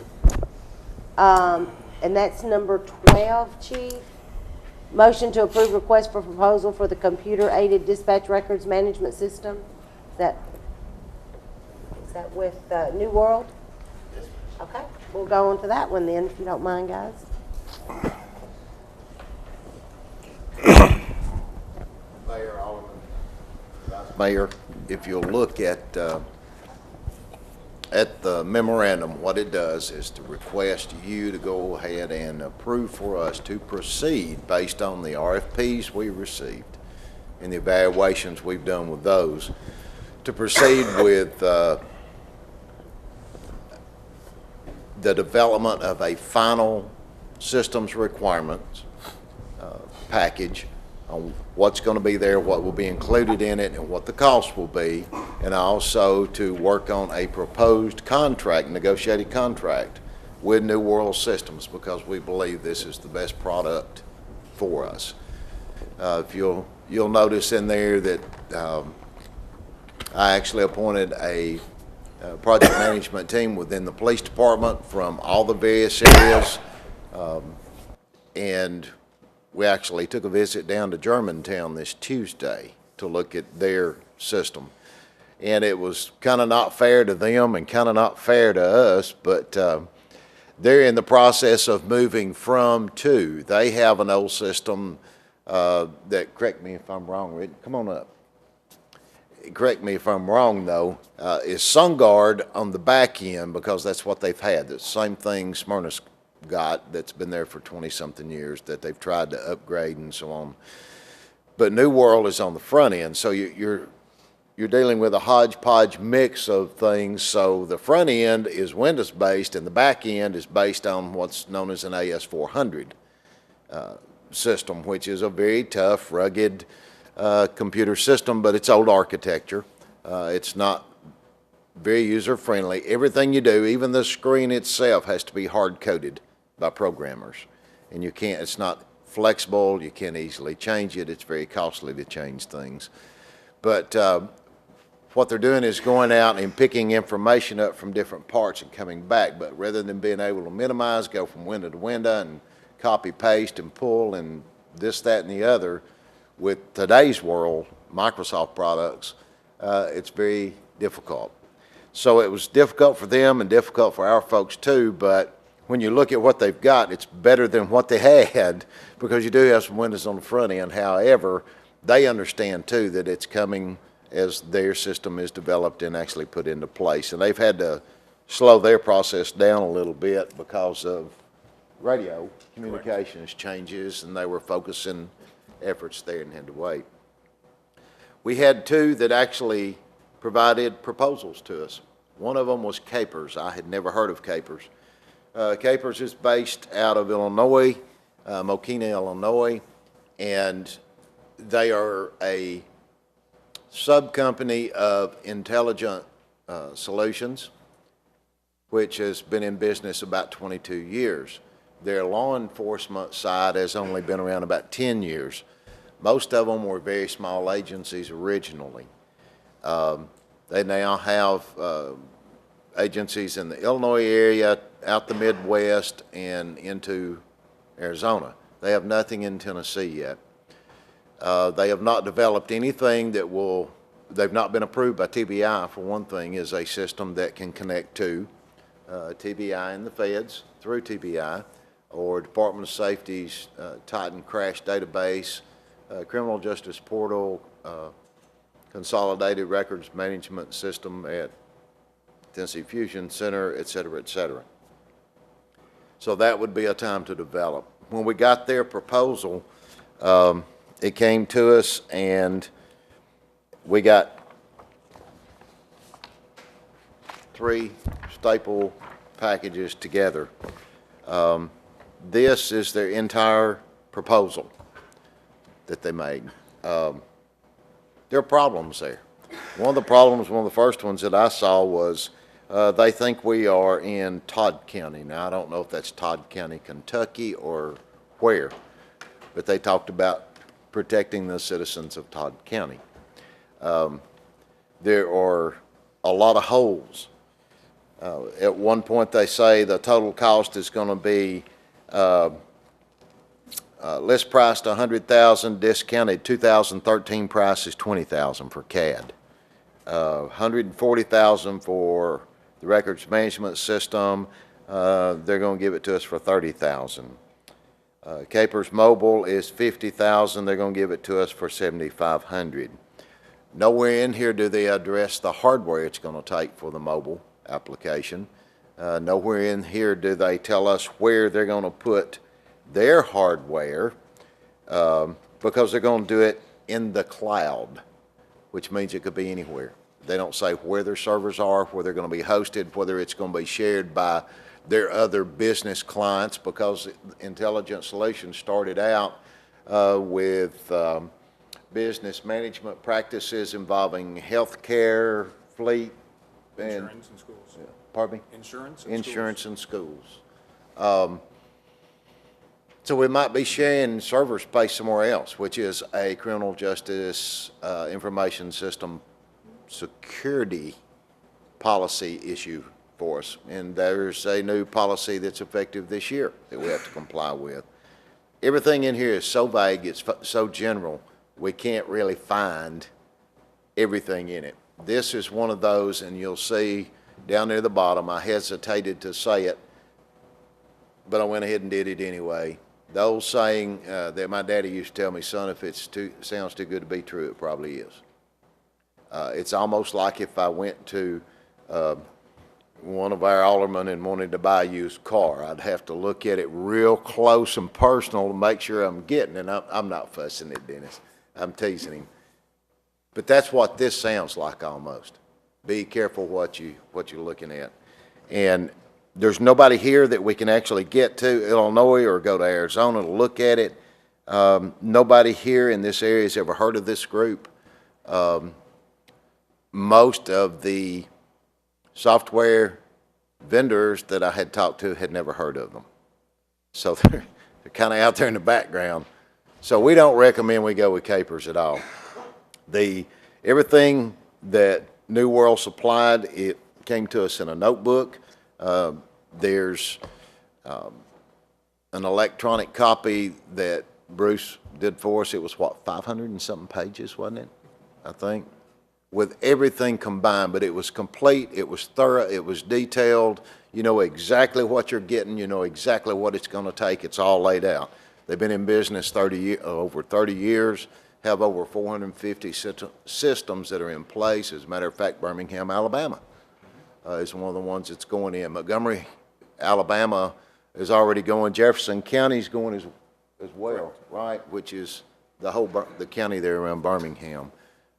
Speaker 1: And that's number 12, Chief. Motion to approve request for proposal for the computer-aided dispatch records management system. Is that with New World? Okay, we'll go on to that one then, if you don't mind, guys.
Speaker 7: Mayor, Alderman, Vice Mayor, if you'll look at the memorandum, what it does is to request you to go ahead and approve for us to proceed based on the RFPs we received and the evaluations we've done with those, to proceed with the development of a final systems requirements package on what's going to be there, what will be included in it, and what the cost will be, and also to work on a proposed contract, negotiated contract with New World Systems, because we believe this is the best product for us. If you'll notice in there that I actually appointed a project management team within the police department from all the various areas, and we actually took a visit down to Germantown this Tuesday to look at their system. And it was kind of not fair to them and kind of not fair to us, but they're in the process of moving from to. They have an old system that, correct me if I'm wrong, Rick, come on up. Correct me if I'm wrong though, is SunGuard on the back end, because that's what they've had. The same thing Smyrna's got that's been there for 20-something years that they've tried to upgrade and so on. But New World is on the front end, so you're dealing with a hodgepodge mix of things. So the front end is Windows-based, and the back end is based on what's known as an AS400 system, which is a very tough, rugged computer system, but it's old architecture. It's not very user-friendly. Everything you do, even the screen itself, has to be hard-coded by programmers. And you can't, it's not flexible, you can't easily change it, it's very costly to change things. But what they're doing is going out and picking information up from different parts and coming back, but rather than being able to minimize, go from window to window and copy, paste, and pull, and this, that, and the other, with today's world, Microsoft products, it's very difficult. So it was difficult for them and difficult for our folks too, but when you look at what they've got, it's better than what they had, because you do have some windows on the front end. However, they understand too that it's coming as their system is developed and actually put into place. And they've had to slow their process down a little bit because of radio communications changes, and they were focusing efforts there and had to wait. We had two that actually provided proposals to us. One of them was Capers. I had never heard of Capers. Capers is based out of Illinois, Mokina, Illinois, and they are a sub-company of Intelligent Solutions. which has been in business about 22 years. Their law enforcement side has only been around about 10 years. Most of them were very small agencies originally. They now have agencies in the Illinois area, out the Midwest, and into Arizona. They have nothing in Tennessee yet. They have not developed anything that will, they've not been approved by TBI, for one thing, is a system that can connect to TBI and the feds through TBI, or Department of Safety's Titan Crash Database, Criminal Justice Portal, Consolidated Records Management System at Tennessee Fusion Center, et cetera, et cetera. So that would be a time to develop. When we got their proposal, it came to us and we got 3 staple packages together. This is their entire proposal that they made. There are problems there. One of the first ones that I saw was they think we are in Todd County. Now, I don't know if that's Todd County, Kentucky, or where, but they talked about protecting the citizens of Todd County. There are a lot of holes. At one point, they say the total cost is going to be list price to $100,000, discounted 2013 price is $20,000 for CAD. $140,000 for the records management system. They're going to give it to us for $30,000. Capers Mobile is $50,000. They're going to give it to us for $7,500. Nowhere in here do they address the hardware it's going to take for the mobile application. Nowhere in here do they tell us where they're going to put their hardware, because they're going to do it in the cloud, which means it could be anywhere. They don't say where their servers are, where they're going to be hosted, whether it's going to be shared by their other business clients, because Intelligent Solutions started out with business management practices involving healthcare, fleet, and
Speaker 8: Insurance and schools.
Speaker 7: pardon me?
Speaker 8: Insurance and
Speaker 7: schools. So we might be sharing server space somewhere else, which is a criminal justice information system security policy issue for us. And there's a new policy that's effective this year that we have to comply with. Everything in here is so vague, it's so general, we can't really find everything in it. This is one of those, and you'll see down near the bottom, I hesitated to say it, but I went ahead and did it anyway. The old saying that my daddy used to tell me, son, if it sounds too good to be true, it probably is. It's almost like if I went to one of our aldermen and wanted to buy a used car, I'd have to look at it real close and personal to make sure I'm getting it. And I'm not fussing at Dennis. I'm teasing him. But that's what this sounds like almost. Be careful what you're looking at. And there's nobody here that we can actually get to Illinois or go to Arizona to look at it. Nobody here in this area has ever heard of this group. Most of the software vendors that I had talked to had never heard of them. So they're kind of out there in the background. So we don't recommend we go with Capers at all. Everything that New World supplied, it came to us in a notebook. There's an electronic copy that Bruce did for us. It was, what, 500 and something pages, wasn't it? I think, with everything combined. But it was complete, it was thorough, it was detailed. You know exactly what you're getting. You know exactly what it's going to take. It's all laid out. They've been in business over 30 years, have over 450 systems that are in place. As a matter of fact, Birmingham, Alabama is one of the ones that's going in. Montgomery, Alabama is already going. Jefferson County's going as well, right? Which is the county there around Birmingham.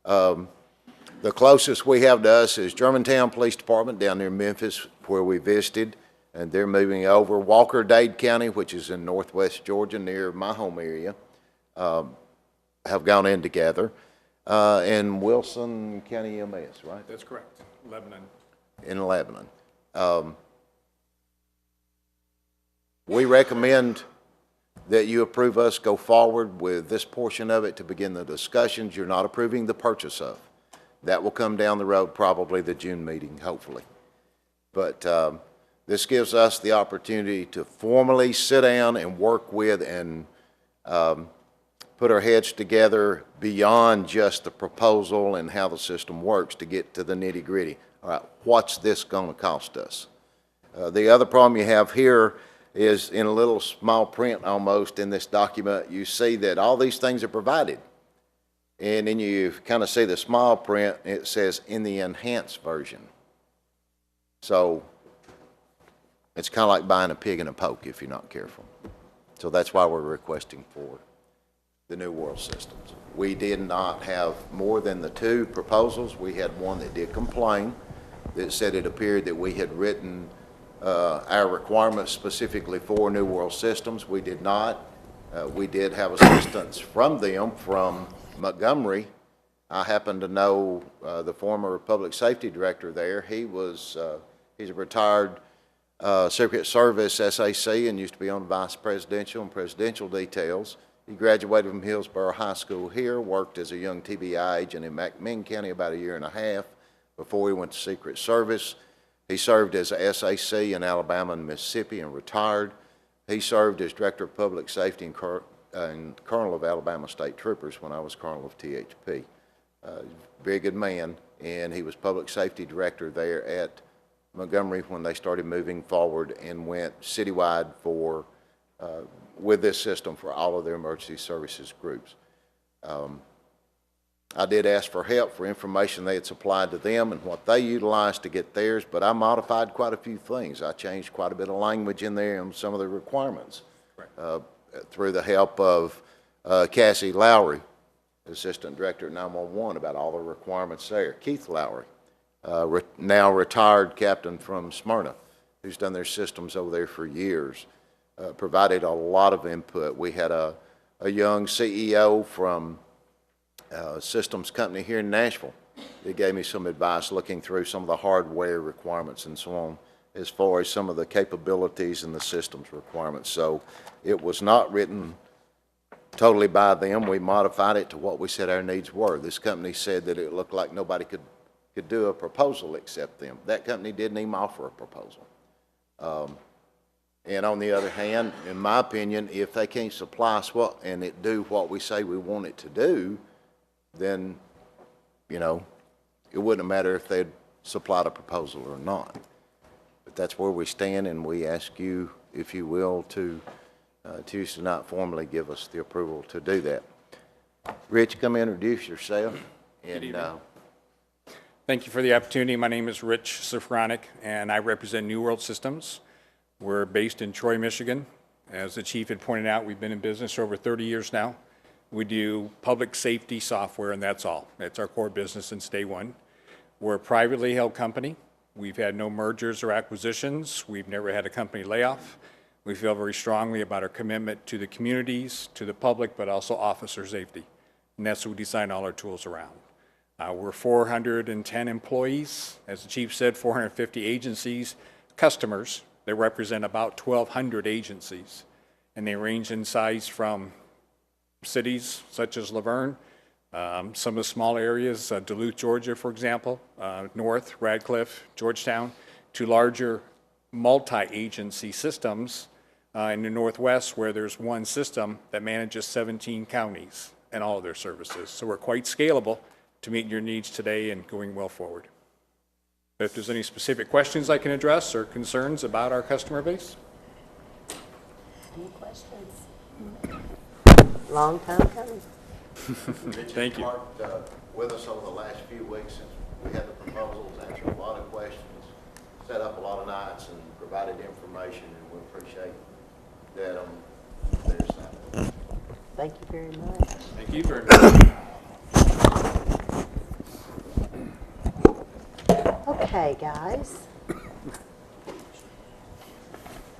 Speaker 7: The closest we have to us is Germantown Police Department down near Memphis, where we visited, and they're moving over. Walker-Dade County, which is in northwest Georgia near my home area, have gone in together. And Wilson County EMS, right?
Speaker 8: That's correct. Lebanon.
Speaker 7: In Lebanon. we recommend that you approve us go forward with this portion of it to begin the discussions. You're not approving the purchase of. That will come down the road, probably the June meeting, hopefully. But this gives us the opportunity to formally sit down and work with and put our heads together beyond just the proposal and how the system works to get to the nitty-gritty. All right, what's this going to cost us? The other problem you have here is in a little small print almost in this document, you see that all these things are provided. And then you kind of see the small print, it says in the enhanced version. So it's kind of like buying a pig in a poke if you're not careful. So that's why we're requesting for the New World systems. We did not have more than the 2 proposals. We had one that did complain that said it appeared that we had written our requirements specifically for New World systems. We did not. We did have assistance from them from Montgomery. I happen to know the former public safety director there. He's a retired Secret Service SAC and used to be on vice presidential and presidential details. He graduated from Hillsborough High School here, worked as a young TBI agent in McMinn County about 1.5 years before he went to Secret Service. He served as a SAC in Alabama and Mississippi and retired. He served as Director of Public Safety and Colonel of Alabama State Troopers when I was Colonel of THP. Very good man, and he was Public Safety Director there at Montgomery when they started moving forward and went citywide for with this system for all of their emergency services groups. I did ask for help for information they had supplied to them and what they utilized to get theirs, but I modified quite a few things. I changed quite a bit of language in there and some of the requirements through the help of Cassie Lowry, Assistant Director at 911, about all the requirements there. Keith Lowry, now retired captain from Smyrna, who's done their systems over there for years, provided a lot of input. We had a young CEO from systems company here in Nashville. They gave me some advice looking through some of the hardware requirements and so on as far as some of the capabilities and the systems requirements. So it was not written totally by them. We modified it to what we said our needs were. This company said that it looked like nobody could do a proposal except them. That company didn't even offer a proposal. And on the other hand, in my opinion, if they can't supply us and it do what we say we want it to do, then, you know, it wouldn't matter if they'd supplied a proposal or not. But that's where we stand, and we ask you, if you will, to Tuesday night formally give us the approval to do that. Rich, come introduce yourself. And
Speaker 8: Thank you for the opportunity. My name is Rich Safronic, and I represent New World Systems. We're based in Troy, Michigan. As the chief had pointed out, we've been in business for over 30 years now. We do public safety software, and that's all. That's our core business since day one. We're a privately held company. We've had no mergers or acquisitions. We've never had a company layoff. We feel very strongly about our commitment to the communities, to the public, but also officer safety. And that's what we design all our tools around. We're 410 employees. As the chief said, 450 agencies, customers that represent about 1,200 agencies. And they range in size from cities such as Laverne, some of the small areas, Duluth, Georgia, for example, North, Radcliffe, Georgetown, to larger multi-agency systems in the Northwest where there's one system that manages 17 counties and all of their services. So we're quite scalable to meet your needs today and going well forward. If there's any specific questions I can address or concerns about our customer base?
Speaker 1: Any questions? Long time coming.
Speaker 8: Thank you.
Speaker 7: Worked with us over the last few weeks since we had the proposals, answered a lot of questions, set up a lot of nights, and provided information, and we appreciate that on their side.
Speaker 1: Thank you very much.
Speaker 8: Thank you very much.
Speaker 1: Okay, guys.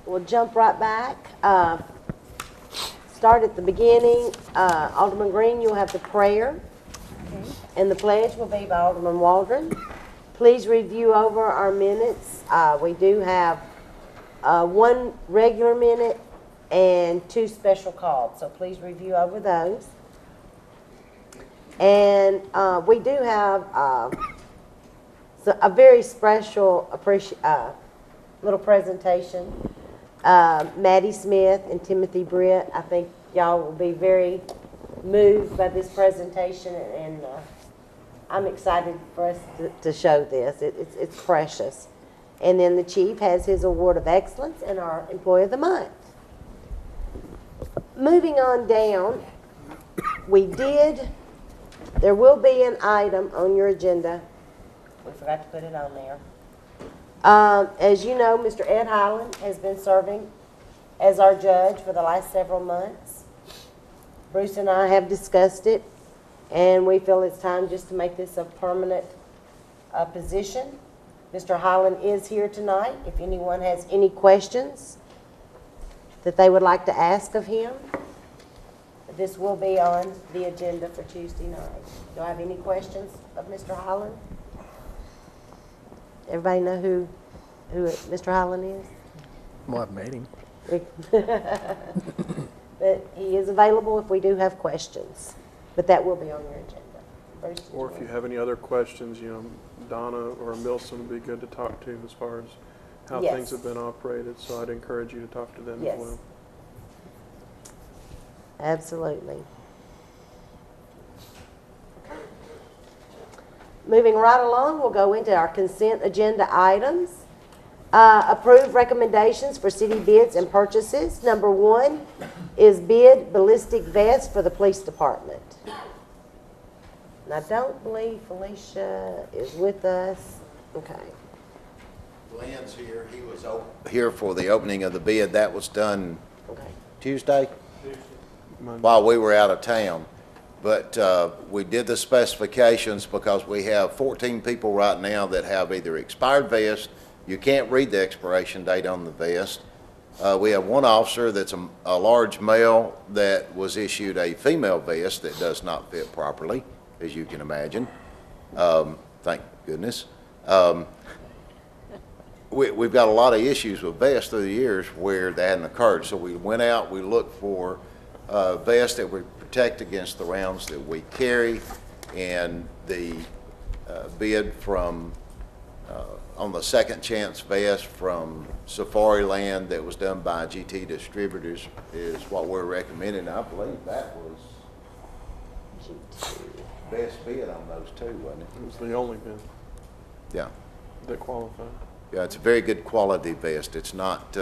Speaker 1: We'll jump right back. Start at the beginning. Alderman Green, you'll have the prayer. Okay. And the pledge will be by Alderman Waldron. Please review over our minutes. We do have 1 regular minute and 2 special calls. So please review over those. And we do have a very special little presentation. Maddie Smith and Timothy Britt, I think y'all will be very moved by this presentation, and I'm excited for us to show this. It's precious. And then the chief has his award of excellence and our employee of the month. Moving on down, there will be an item on your agenda. We forgot to put it on there. As you know, Mr. Ed Highland has been serving as our judge for the last several months. Bruce and I have discussed it, and we feel it's time just to make this a permanent position. Mr. Highland is here tonight. If anyone has any questions that they would like to ask of him, this will be on the agenda for Tuesday night. Do I have any questions of Mr. Highland? Everybody know who Mr. Highland is?
Speaker 4: Well, I've met him.
Speaker 1: But he is available if we do have questions. But that will be on your agenda. Bruce, did
Speaker 5: Or if you have any other questions, Donna or Milson would be good to talk to as far as how
Speaker 1: Yes.
Speaker 5: things have been operated. So I'd encourage you to talk to them
Speaker 1: Yes.
Speaker 5: as well.
Speaker 1: Absolutely. Moving right along, we'll go into our consent agenda items. Approve recommendations for city bids and purchases. Number 1 is bid ballistic vest for the police department. And I don't believe Felicia is with us. Okay.
Speaker 7: Glenn's here. He was here for the opening of the bid. That was done
Speaker 1: Okay.
Speaker 7: Tuesday
Speaker 5: Monday.
Speaker 7: while we were out of town. But we did the specifications because we have 14 people right now that have either expired vests. You can't read the expiration date on the vest. We have one officer that's a large male that was issued a female vest that does not fit properly, as you can imagine. Thank goodness. We've got a lot of issues with vests through the years where that hadn't occurred. So we went out, we looked for vests that would protect against the rounds that we carry, and the bid from on the Second Chance vest from Safari Land that was done by GT Distributors is what we're recommending. I believe that was best bid on those two, wasn't it?
Speaker 5: It was the only bid
Speaker 7: Yeah.
Speaker 5: that qualified.
Speaker 7: Yeah, it's a very good quality vest. It's not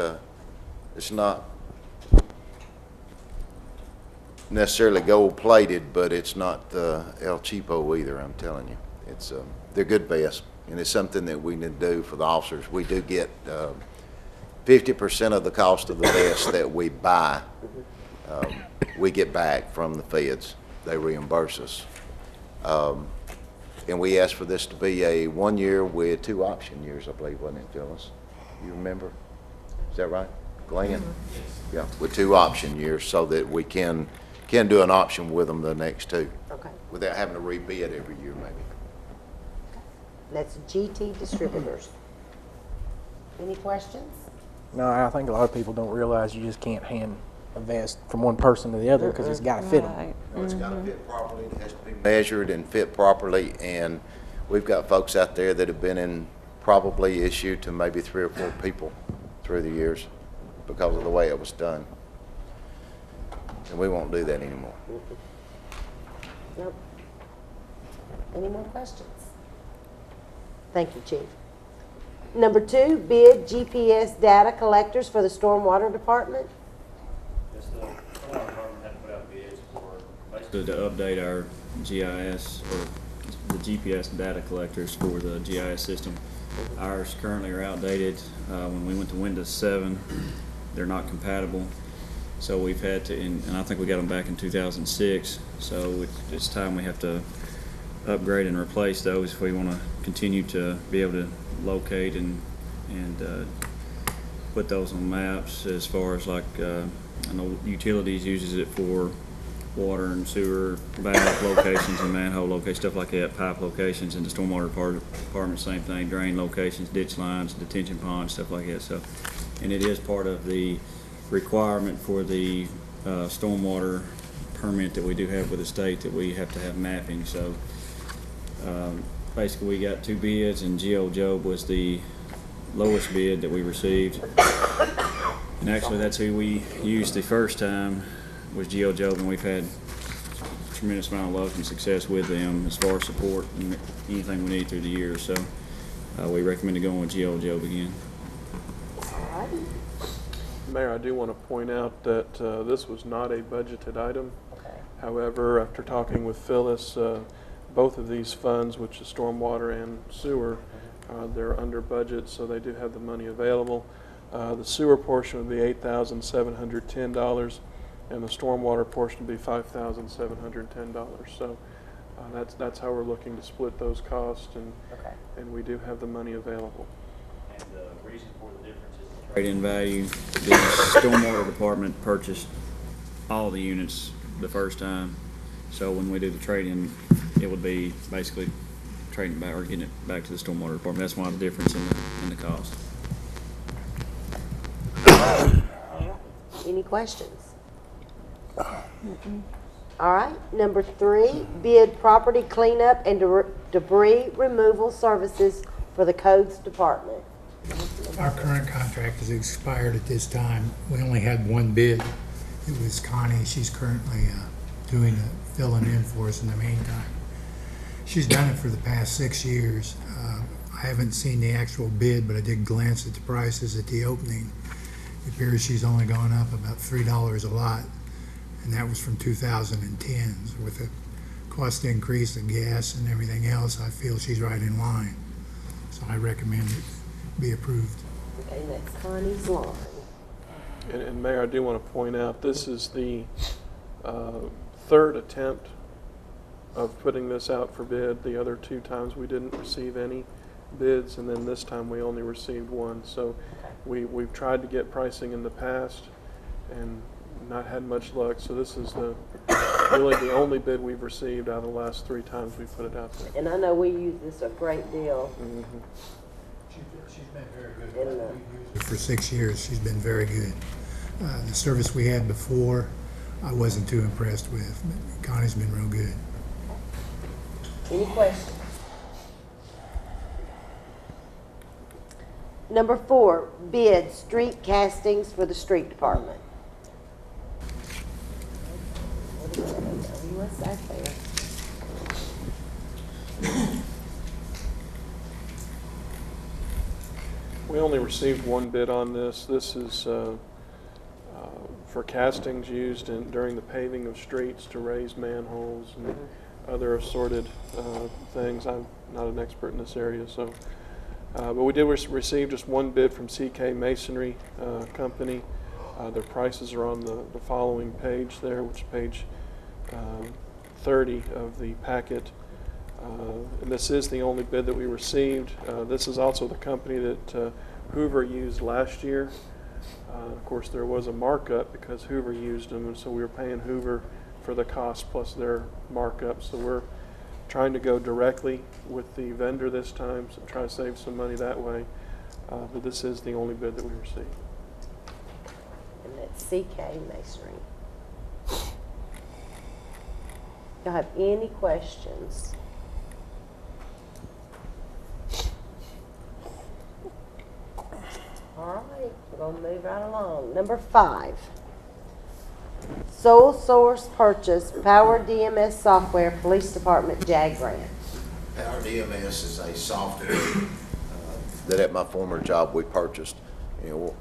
Speaker 7: necessarily gold plated, but it's not El Cheapo either, I'm telling you. It's they're good vests, and it's something that we need to do for the officers. We do get 50% of the cost of the vest that we buy, we get back from the feds. They reimburse us. And we asked for this to be a 1 year with 2 option years, I believe, wasn't it, Phyllis? You remember? Is that right? Glenn? Yeah, with 2 option years so that we can do an option with them the next 2.
Speaker 1: Okay.
Speaker 7: Without having to rebid every year, maybe.
Speaker 1: That's GT Distributors. Any questions?
Speaker 4: No, I think a lot of people don't realize you just can't hand a vest from one person to the other because it's got to fit them.
Speaker 7: No, it's got to fit properly. It has to be measured and fit properly. And we've got folks out there that have been in probably issued to maybe 3 or 4 people through the years because of the way it was done. And we won't do that anymore.
Speaker 1: Nope. Any more questions? Thank you, Chief. Number 2, bid GPS data collectors for the stormwater department.
Speaker 9: Yes, the Stormwater Department had to put out bids for basically to update our GIS or the GPS data collectors for the GIS system. Ours currently are outdated. When we went to Windows 7, they're not compatible. So we've had to, and I think we got them back in 2006. So it's time we have to upgrade and replace those if we want to continue to be able to locate and put those on maps. As far as like I know utilities uses it for water and sewer valve locations and manhole locations, stuff like that, pipe locations, and the stormwater department, same thing, drain locations, ditch lines, detention ponds, stuff like that. So and it is part of the requirement for the stormwater permit that we do have with the state, that we have to have mapping. So basically we got 2 bids, and Geo Job was the lowest bid that we received. And actually that's who we used the first time, was Geo Job, and we've had tremendous amount of luck and success with them as far as support and anything we need through the years. So we recommend going with Geo Job again.
Speaker 5: Mayor, I do want to point out that this was not a budgeted item. However, after talking with Phyllis, both of these funds, which is stormwater and sewer, they're under budget, so they do have the money available. The sewer portion would be $8,710, and the stormwater portion would be $5,710. So that's how we're looking to split those costs, and we do have the money available.
Speaker 9: And the reason for the difference is the trade-in value. The stormwater department purchased all the units the first time, so when we do the trade-in, it would be basically trading back or getting it back to the stormwater department. That's why the difference in the cost.
Speaker 1: Any questions? All right, number 3, bid property cleanup and debris removal services for the codes department.
Speaker 10: Our current contract is expired at this time. We only had one bid. It was Connie. She's currently filling in for us in the meantime. She's done it for the past 6 years. I haven't seen the actual bid, but I did glance at the prices at the opening. It appears she's only gone up about $3 a lot, and that was from 2010. So with the cost increase of gas and everything else, I feel she's right in line. So I recommend it be approved.
Speaker 1: Okay, that's Connie's line.
Speaker 5: And Mayor, I do want to point out, this is the third attempt of putting this out for bid. The other 2 times we didn't receive any bids, and then this time we only received one. So we've tried to get pricing in the past and not had much luck. So this is really the only bid we've received out of the last 3 times we put it out there.
Speaker 1: And I know we use this a great deal.
Speaker 10: She's been very good. For 6 years, she's been very good. The service we had before, I wasn't too impressed with. Connie's been real good.
Speaker 1: Any questions? Number 4, bid street castings for the street department. What's that there?
Speaker 5: We only received one bid on this. This is for castings used during the paving of streets to raise manholes and other assorted things. I'm not an expert in this area, so. But we did receive just one bid from CK Masonry Company. Their prices are on the following page there, which is page 30 of the packet. And this is the only bid that we received. This is also the company that Hoover used last year. Of course, there was a markup because Hoover used them, and so we were paying Hoover for the cost plus their markup. So we're trying to go directly with the vendor this time, so try to save some money that way. But this is the only bid that we received.
Speaker 1: And that's CK Masonry. Y'all have any questions? All right, we're going to move right along. Number 5, sole source purchase power DMS software, police department JAG grant.
Speaker 7: Our DMS is a software that at my former job we purchased. You know,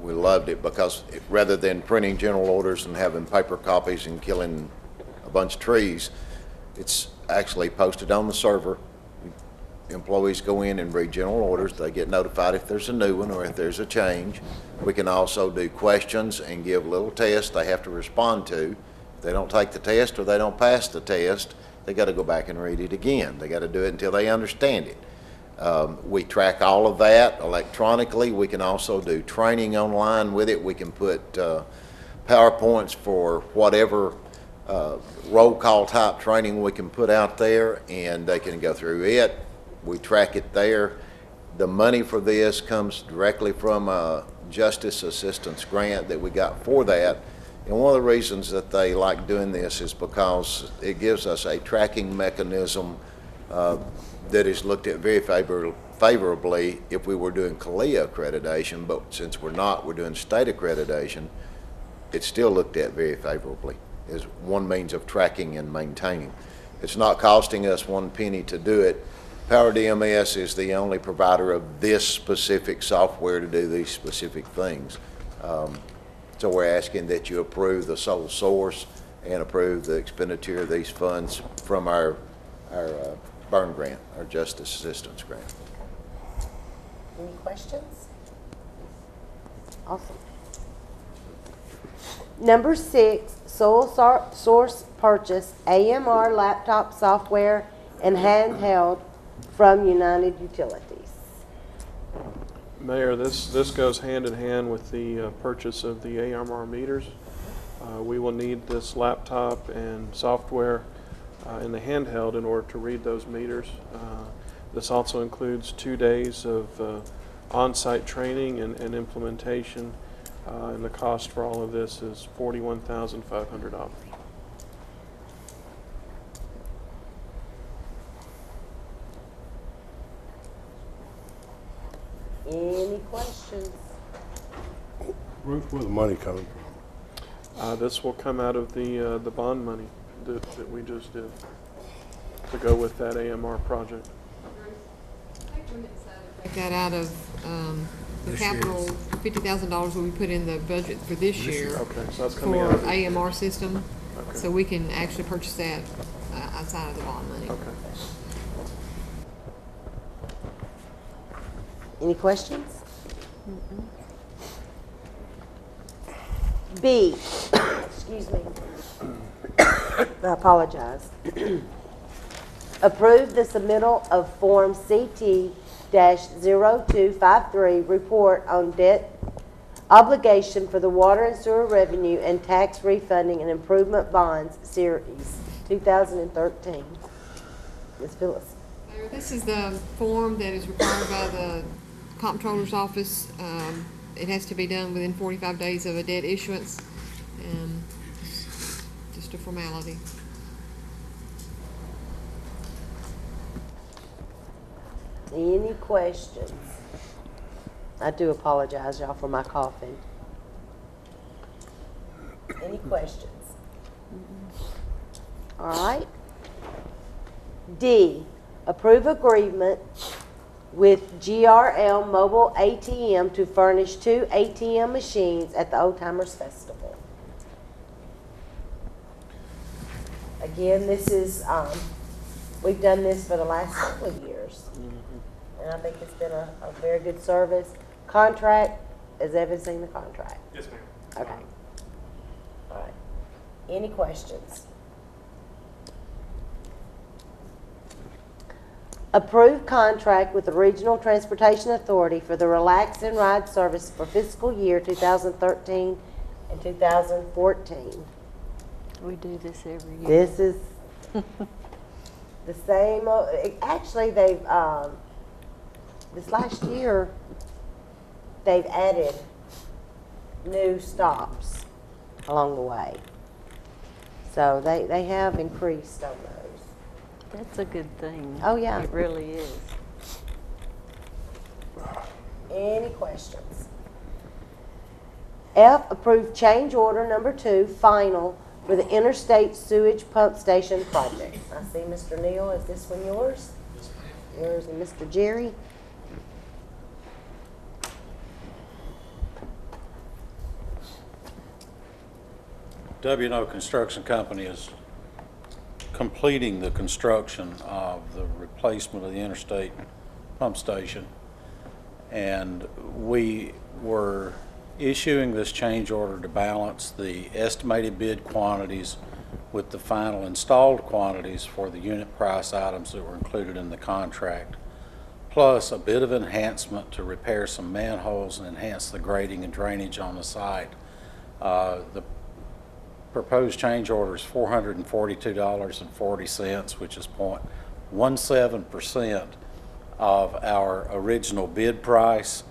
Speaker 7: we loved it because rather than printing general orders and having paper copies and killing a bunch of trees, it's actually posted on the server. Employees go in and read general orders. They get notified if there's a new one or if there's a change. We can also do questions and give little tests they have to respond to. If they don't take the test or they don't pass the test, they got to go back and read it again. They got to do it until they understand it. We track all of that electronically. We can also do training online with it. We can put PowerPoints for whatever roll call type training we can put out there, and they can go through it. We track it there, The money for this comes directly from a justice assistance grant that we got for that. And one of the reasons that they like doing this is because it gives us a tracking mechanism that is looked at very favorably if we were doing CALEA accreditation, but since we're not, we're doing state accreditation, it's still looked at very favorably as one means of tracking and maintaining. It's not costing us one penny to do it. Power DMS is the only provider of this specific software to do these specific things. So we're asking that you approve the sole source and approve the expenditure of these funds from our burn grant, our justice assistance grant.
Speaker 1: Any questions? Awesome. Number 6, sole source purchase AMR laptop software and handheld from United Utilities.
Speaker 5: Mayor, this goes hand in hand with the purchase of the AMR meters. We will need this laptop and software in the handheld in order to read those meters. This also includes 2 days of on-site training and implementation, and the cost for all of this is $41,500.
Speaker 1: Any questions?
Speaker 11: Where's the money coming from?
Speaker 5: This will come out of the bond money that we just did to go with that AMR project.
Speaker 12: Take that out of the capital, $50,000 will be put in the budget for this year.
Speaker 5: Okay, so that's coming out
Speaker 12: For
Speaker 5: of the
Speaker 12: AMR system,
Speaker 5: Okay.
Speaker 12: so we can actually purchase that outside of the bond money.
Speaker 5: Okay.
Speaker 1: Any questions? B, excuse me. I apologize. Approve the submittal of Form CT-0253 report on debt obligation for the water and sewer revenue and tax refunding and improvement bonds series 2013. Ms. Phyllis.
Speaker 12: Mayor, this is the form that is required by the Comptroller's Office. It has to be done within 45 days of a debt issuance. Just a formality.
Speaker 1: Any questions? I do apologize, y'all, for my coughing. Any questions? All right. D, approve agreement with GRL Mobile ATM to furnish 2 ATM machines at the Old Timers Festival. Again, this is, we've done this for the last couple of years. And I think it's been a very good service. Contract, has Evan seen the contract?
Speaker 5: Yes, ma'am.
Speaker 1: Okay. All right. Any questions? Approved contract with the Regional Transportation Authority for the Relax and Ride service for fiscal year 2013 and 2014.
Speaker 13: We do this every year.
Speaker 1: This is the same, actually they've, this last year, they've added new stops along the way. So they have increased on those.
Speaker 13: That's a good thing.
Speaker 1: Oh, yeah.
Speaker 13: It really is.
Speaker 1: Any questions? F, approved change order number 2, final, for the interstate sewage pump station project. I see Mr. Neal, is this one yours? Yes, ma'am. Yours and Mr. Jerry?
Speaker 14: W&O Construction Company is completing the construction of the replacement of the interstate pump station. And we were issuing this change order to balance the estimated bid quantities with the final installed quantities for the unit price items that were included in the contract, plus a bit of enhancement to repair some manholes and enhance the grading and drainage on the site. The proposed change order is $442.40, which is 0.17% of our original bid price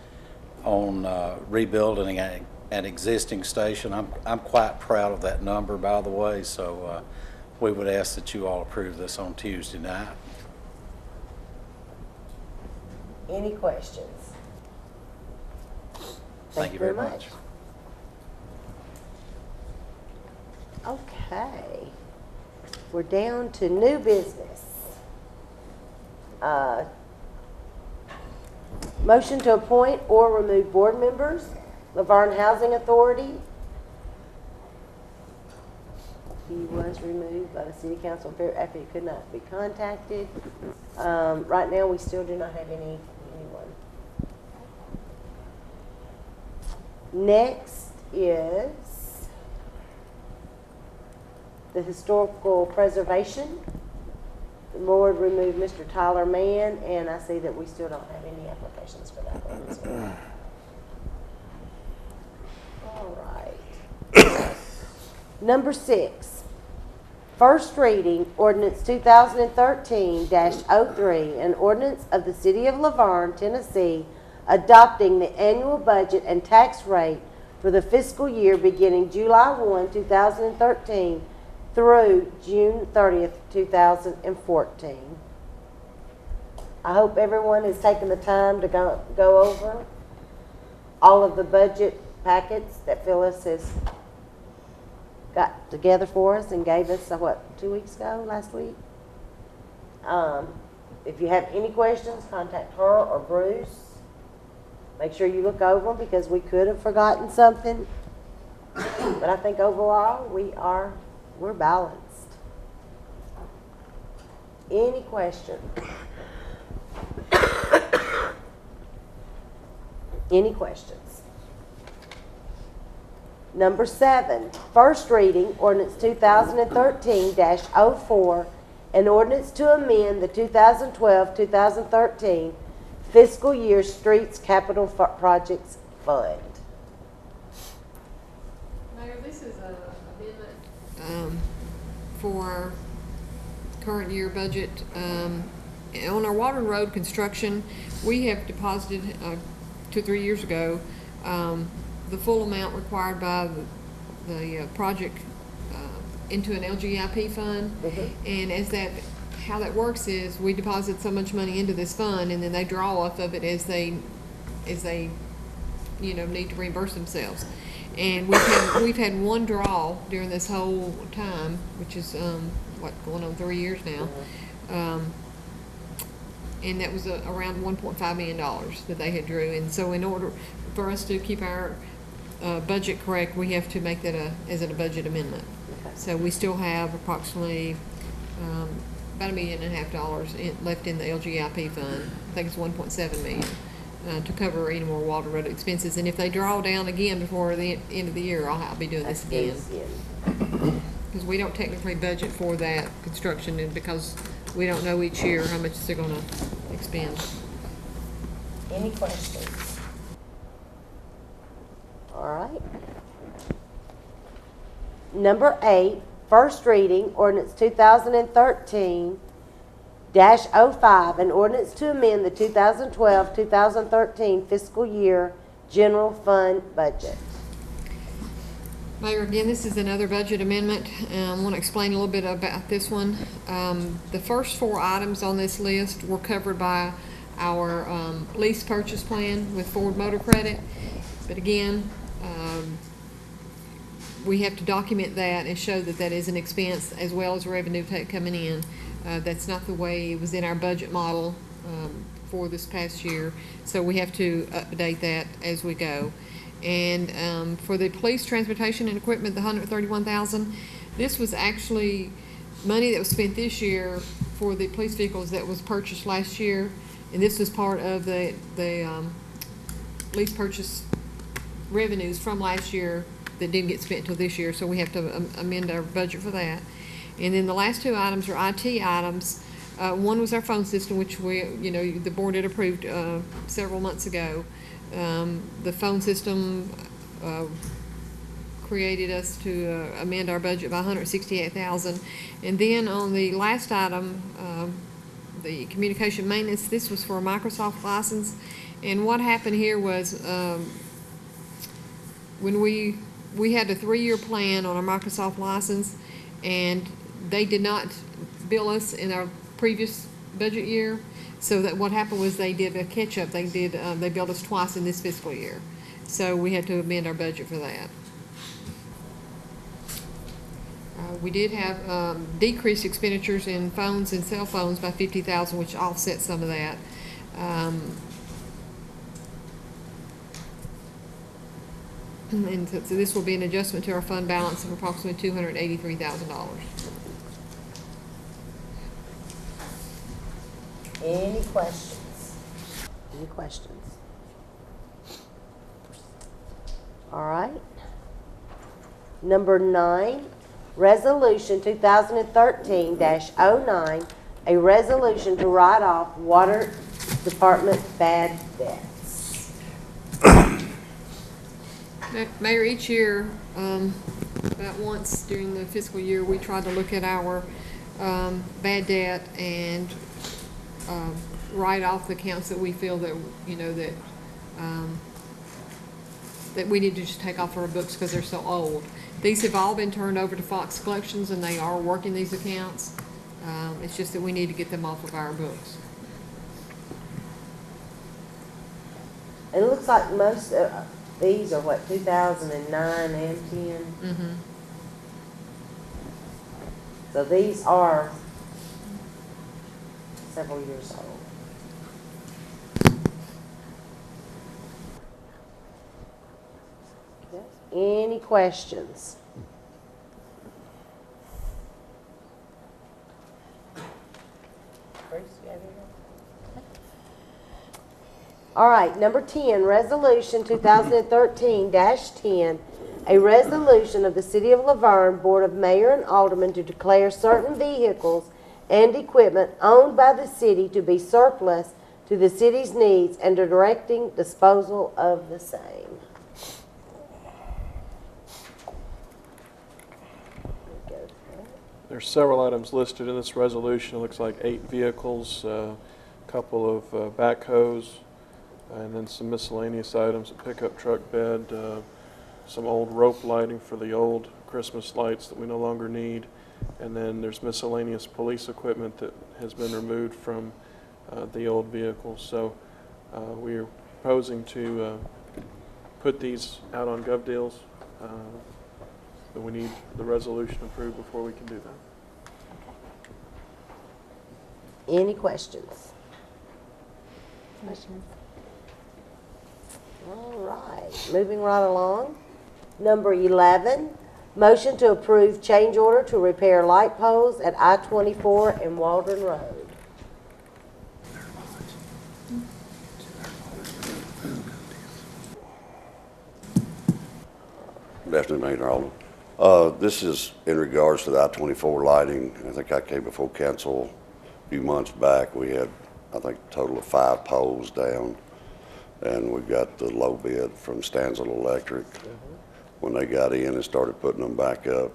Speaker 14: on rebuilding an existing station. I'm quite proud of that number, by the way, so we would ask that you all approve this on Tuesday night.
Speaker 1: Any questions?
Speaker 14: Thank you very much.
Speaker 1: Okay. We're down to new business. Motion to appoint or remove board members. Laverne Housing Authority. He was removed by the city council after he could not be contacted. Right now, we still do not have anyone. Next is the historical preservation. The board removed Mr. Tyler Mann, and I see that we still don't have any applications for that one as well. All right. Number 6, first reading, ordinance 2013-03, an ordinance of the City of Laverne, Tennessee, adopting the annual budget and tax rate for the fiscal year beginning July 1, 2013 through June 30th, 2014. I hope everyone has taken the time to go over all of the budget packets that Phyllis has got together for us and gave us, 2 weeks ago, last week? If you have any questions, contact her or Bruce. Make sure you look over them because we could have forgotten something. But I think overall we're balanced. Any questions? Any questions? Number 7, first reading, ordinance 2013-04, an ordinance to amend the 2012-2013 fiscal year streets capital projects fund.
Speaker 12: Mayor, this is an amendment for our current year budget. On our water and road construction, we have deposited 2 or 3 years ago the full amount required by the project into an LGIP fund. And how that works is we deposit so much money into this fund, and then they draw off of it as they need to reimburse themselves. And we've had one draw during this whole time, which is going on 3 years now. And that was around $1.5 million that they had drew. And so in order for us to keep our budget correct, we have to make that as a budget amendment. Okay. So we still have approximately about $1.5 million left in the LGIP fund. I think it's 1.7 million to cover any more water road expenses. And if they draw down again before the end of the year, I'll be doing this again. Because we don't technically budget for that construction, and because we don't know each year how much they're going to expend.
Speaker 1: Any questions? All right. Number 8, first reading, ordinance 2013-05, an ordinance to amend the 2012-2013 fiscal year general fund budget.
Speaker 12: Mayor, again, this is another budget amendment. I want to explain a little bit about this one. The first 4 items on this list were covered by our lease purchase plan with Ford Motor Credit. But again, we have to document that and show that that is an expense as well as revenue coming in. That's not the way it was in our budget model for this past year. So we have to update that as we go. And for the police transportation and equipment, the $131,000, this was actually money that was spent this year for the police vehicles that was purchased last year, and this was part of the lease purchase revenues from last year that didn't get spent until this year, so we have to amend our budget for that. And then the last 2 items are IT items. One was our phone system, which the board had approved several months ago. The phone system created us to amend our budget by $168,000. And then on the last item, the communication maintenance. This was for a Microsoft license. And what happened here was, when we had a 3-year plan on our Microsoft license, and they did not bill us in our previous budget year. So that what happened was they did a catch-up. They billed us twice in this fiscal year. So we had to amend our budget for that. We did have decreased expenditures in phones and cell phones by $50,000, which offset some of that. And so this will be an adjustment to our fund balance of approximately $283,000.
Speaker 1: Any questions? Any questions? All right. Number 9, Resolution 2013-09, a resolution to write off Water Department bad debts.
Speaker 12: Mayor, each year, about once during the fiscal year, we try to look at our bad debt and write off the accounts that we feel that, that we need to just take off our books because they're so old. These have all been turned over to Fox Collections, and they are working these accounts. It's just that we need to get them off of our books.
Speaker 1: It looks like most of these are, 2009 and 10?
Speaker 12: Mm-hmm.
Speaker 1: So these are several years old. Any questions? All right, number 10, Resolution 2013-10, a resolution of the City of Laverne Board of Mayor and Aldermen to declare certain vehicles and equipment owned by the city to be surplus to the city's needs and directing disposal of the same.
Speaker 5: There's several items listed in this resolution. It looks like 8 vehicles, a couple of backhoes, and then some miscellaneous items, a pickup truck bed, some old rope lighting for the old Christmas lights that we no longer need, and then there's miscellaneous police equipment that has been removed from the old vehicles. So we're proposing to put these out on GovDeals. But we need the resolution approved before we can do that.
Speaker 1: Any questions? Questions? All right, moving right along. Number 11, motion to approve change order to repair light poles at I-24 and Waldron Road.
Speaker 15: Good afternoon, Mayor Alderman. This is in regards to the I-24 lighting. I think I came before council a few months back. We had, I think, a total of 5 poles down, and we got the low bid from Stanzel Electric. When they got in and started putting them back up,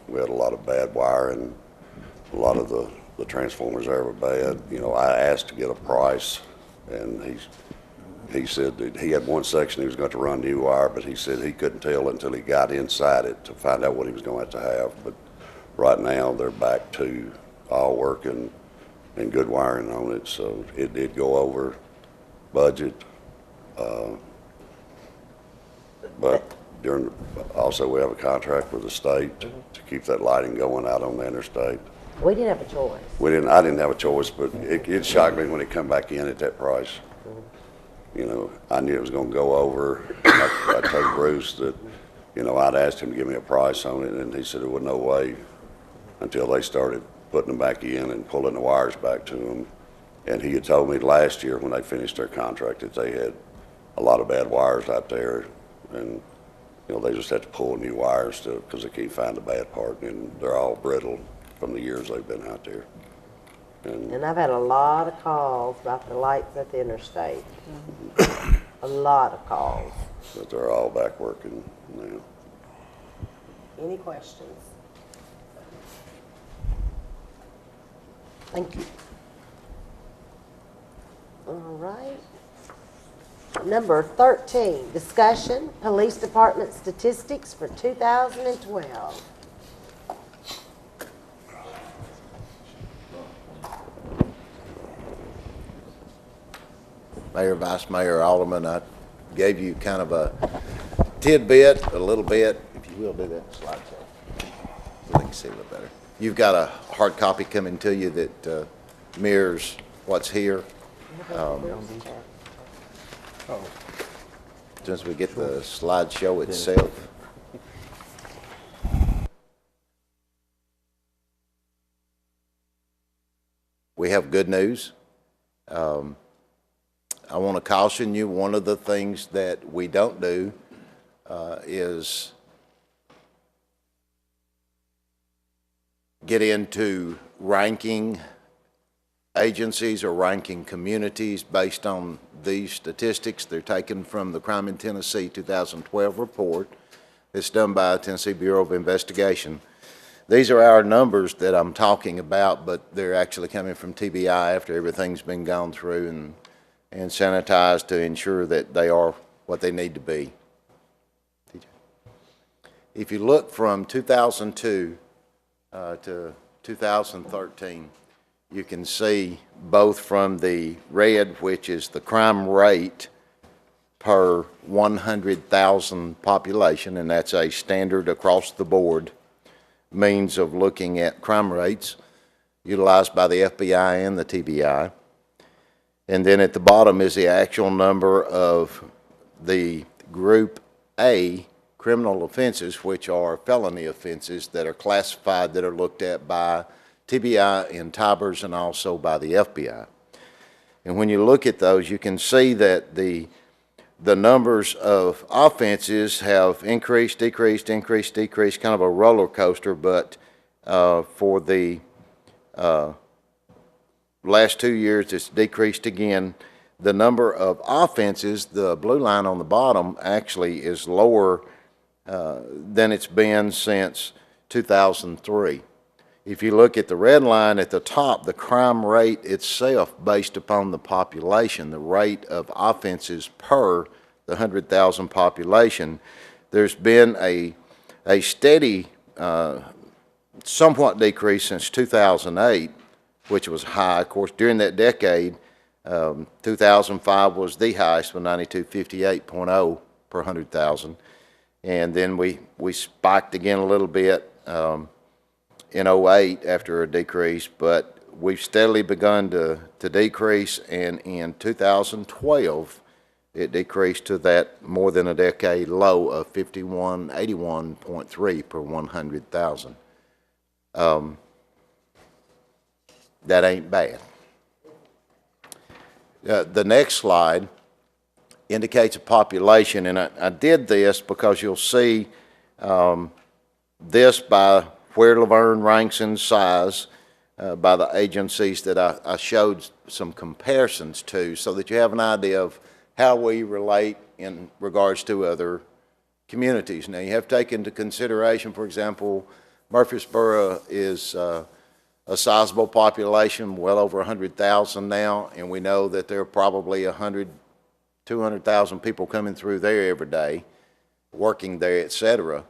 Speaker 15: we had a lot of bad wiring. A lot of the transformers there were bad. I asked to get a price, and he said that he had one section he was going to run new wire, but he said he couldn't tell until he got inside it to find out what he was going to have. But right now they're back to all working and good wiring on it, so it did go over budget. But also we have a contract with the state to keep that lighting going out on the interstate.
Speaker 1: We didn't have a choice.
Speaker 15: I didn't have a choice, but it shocked me when it come back in at that price. I knew it was going to go over. I told Bruce that, I'd asked him to give me a price on it, and he said there was no way until they started putting them back in and pulling the wires back to them. And he had told me last year when they finished their contract that they had a lot of bad wires out there, and they just had to pull new wires because they can't find the bad part, and they're all brittle from the years they've been out there.
Speaker 1: And I've had a lot of calls about the lights at the interstate. A lot of calls.
Speaker 15: But they're all back working now.
Speaker 1: Any questions? Thank you. All right. Number 13, discussion, police department statistics for 2012.
Speaker 7: Mayor, Vice Mayor, Alderman, I gave you kind of a tidbit, a little bit, if you will, do that slideshow so they can see a little better. You've got a hard copy coming to you that mirrors what's here. As we get the slideshow itself. We have good news. I want to caution you, one of the things that we don't do is get into ranking agencies or ranking communities based on these statistics. They're taken from the Crime in Tennessee 2012 report. It's done by the Tennessee Bureau of Investigation. These are our numbers that I'm talking about, but they're actually coming from TBI after everything's been gone through and sanitized to ensure that they are what they need to be. If you look from 2002 to 2013, you can see both from the red, which is the crime rate per 100,000 population, and that's a standard across the board means of looking at crime rates utilized by the FBI and the TBI. And then at the bottom is the actual number of the Group A criminal offenses, which are felony offenses that are classified, that are looked at by TBI and Tibers and also by the FBI. And when you look at those, you can see that the numbers of offenses have increased, decreased, increased, decreased, kind of a roller coaster, but for the last 2 years it's decreased again. The number of offenses, the blue line on the bottom, actually is lower than it's been since 2003. If you look at the red line at the top, the crime rate itself based upon the population, the rate of offenses per the 100,000 population, there's been a steady, somewhat decrease since 2008, which was high. Of course, during that decade, 2005 was the highest with 9258.0 per 100,000. And then we spiked again a little bit in 08 after a decrease, but we've steadily begun to decrease, and in 2012 it decreased to that more than a decade low of 81.3 per 100,000. That ain't bad. The next slide indicates a population, and I did this because you'll see this by where Laverne ranks in size by the agencies that I showed some comparisons to, so that you have an idea of how we relate in regards to other communities. Now, you have to take into consideration, for example, Murfreesboro is a sizable population, well over 100,000 now, and we know that there are probably 200,000 people coming through there every day, working there, etc.,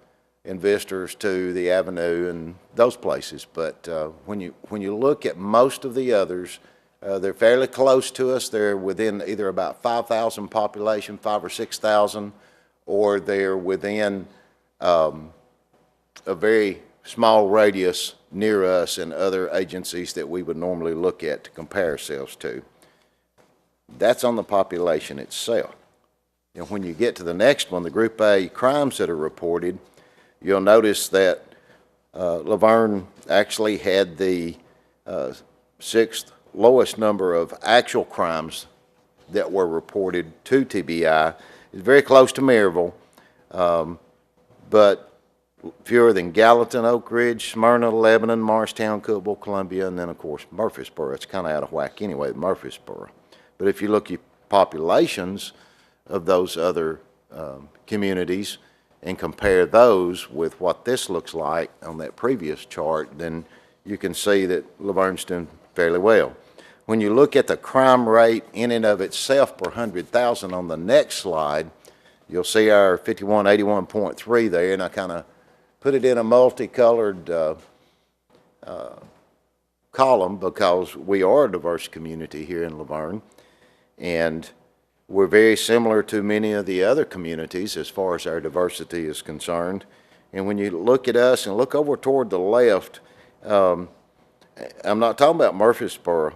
Speaker 7: and visitors to the Avenue and those places. But when you look at most of the others, they're fairly close to us. They're within either about 5,000 population, 5,000 or 6,000, or they're within a very small radius near us and other agencies that we would normally look at to compare ourselves to. That's on the population itself. And when you get to the next one, the Group A crimes that are reported, you'll notice that Laverne actually had the sixth lowest number of actual crimes that were reported to TBI. It's very close to Maryville, but fewer than Gallatin, Oak Ridge, Smyrna, Lebanon, Morristown, Cookeville, Columbia, and then, of course, Murfreesboro. It's kind of out of whack anyway, Murfreesboro. But if you look at populations of those other communities and compare those with what this looks like on that previous chart, then you can see that Laverne's doing fairly well. When you look at the crime rate in and of itself per 100,000 on the next slide, you'll see our 5181.3 there, and I kind of put it in a multicolored column because we are a diverse community here in Laverne, and we're very similar to many of the other communities as far as our diversity is concerned. And when you look at us and look over toward the left, I'm not talking about Murfreesboro.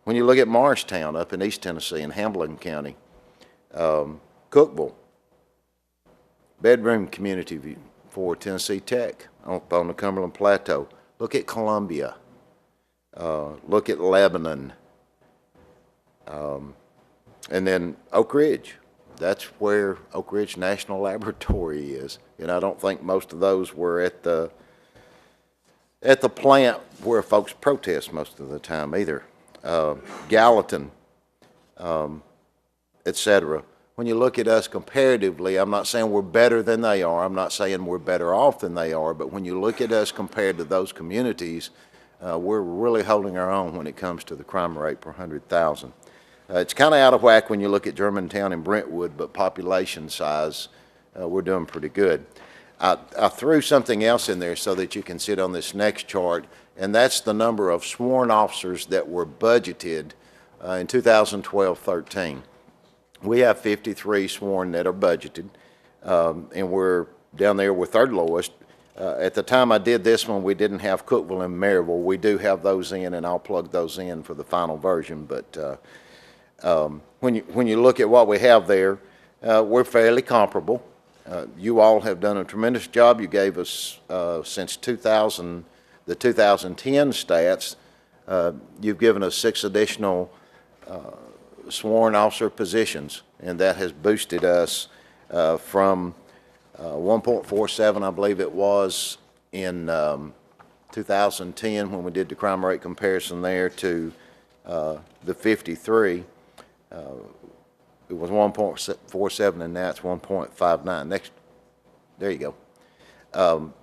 Speaker 7: When you look at Morristown up in East Tennessee and Hamilton County, Cookeville, bedroom community for Tennessee Tech on the Cumberland Plateau. Look at Columbia. Look at Lebanon. And then Oak Ridge. That's where Oak Ridge National Laboratory is. And I don't think most of those were at the plant where folks protest most of the time either. Gallatin, et cetera. When you look at us comparatively, I'm not saying we're better than they are. I'm not saying we're better off than they are. But when you look at us compared to those communities, we're really holding our own when it comes to the crime rate per 100,000. It's kind of out of whack when you look at Germantown and Brentwood, but population size, we're doing pretty good. I threw something else in there so that you can see it on this next chart, and that's the number of sworn officers that were budgeted in 2012-13. We have 53 sworn that are budgeted, and we're down there, we're third lowest. At the time I did this one, we didn't have Cookeville and Maryville. We do have those in, and I'll plug those in for the final version. But when you look at what we have there, we're fairly comparable. You all have done a tremendous job. You gave us, since 2000, the 2010 stats, you've given us 6 additional sworn officer positions, and that has boosted us from 1.47, I believe it was, in 2010 when we did the crime rate comparison there to the 53. It was 1.47, and now it's 1.59. Next, there you go.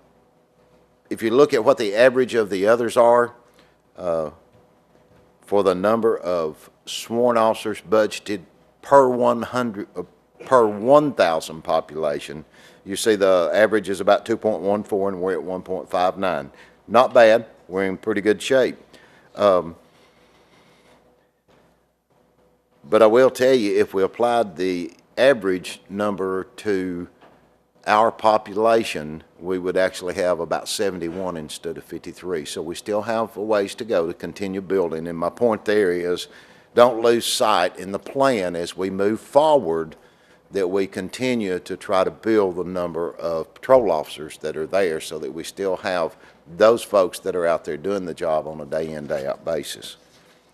Speaker 7: If you look at what the average of the others are, for the number of sworn officers budgeted per 1,000 population, you see the average is about 2.14, and we're at 1.59. Not bad. We're in pretty good shape. But I will tell you, if we applied the average number to our population, we would actually have about 71 instead of 53. So we still have a ways to go to continue building. And my point there is, don't lose sight in the plan as we move forward that we continue to try to build the number of patrol officers that are there so that we still have those folks that are out there doing the job on a day-in, day-out basis,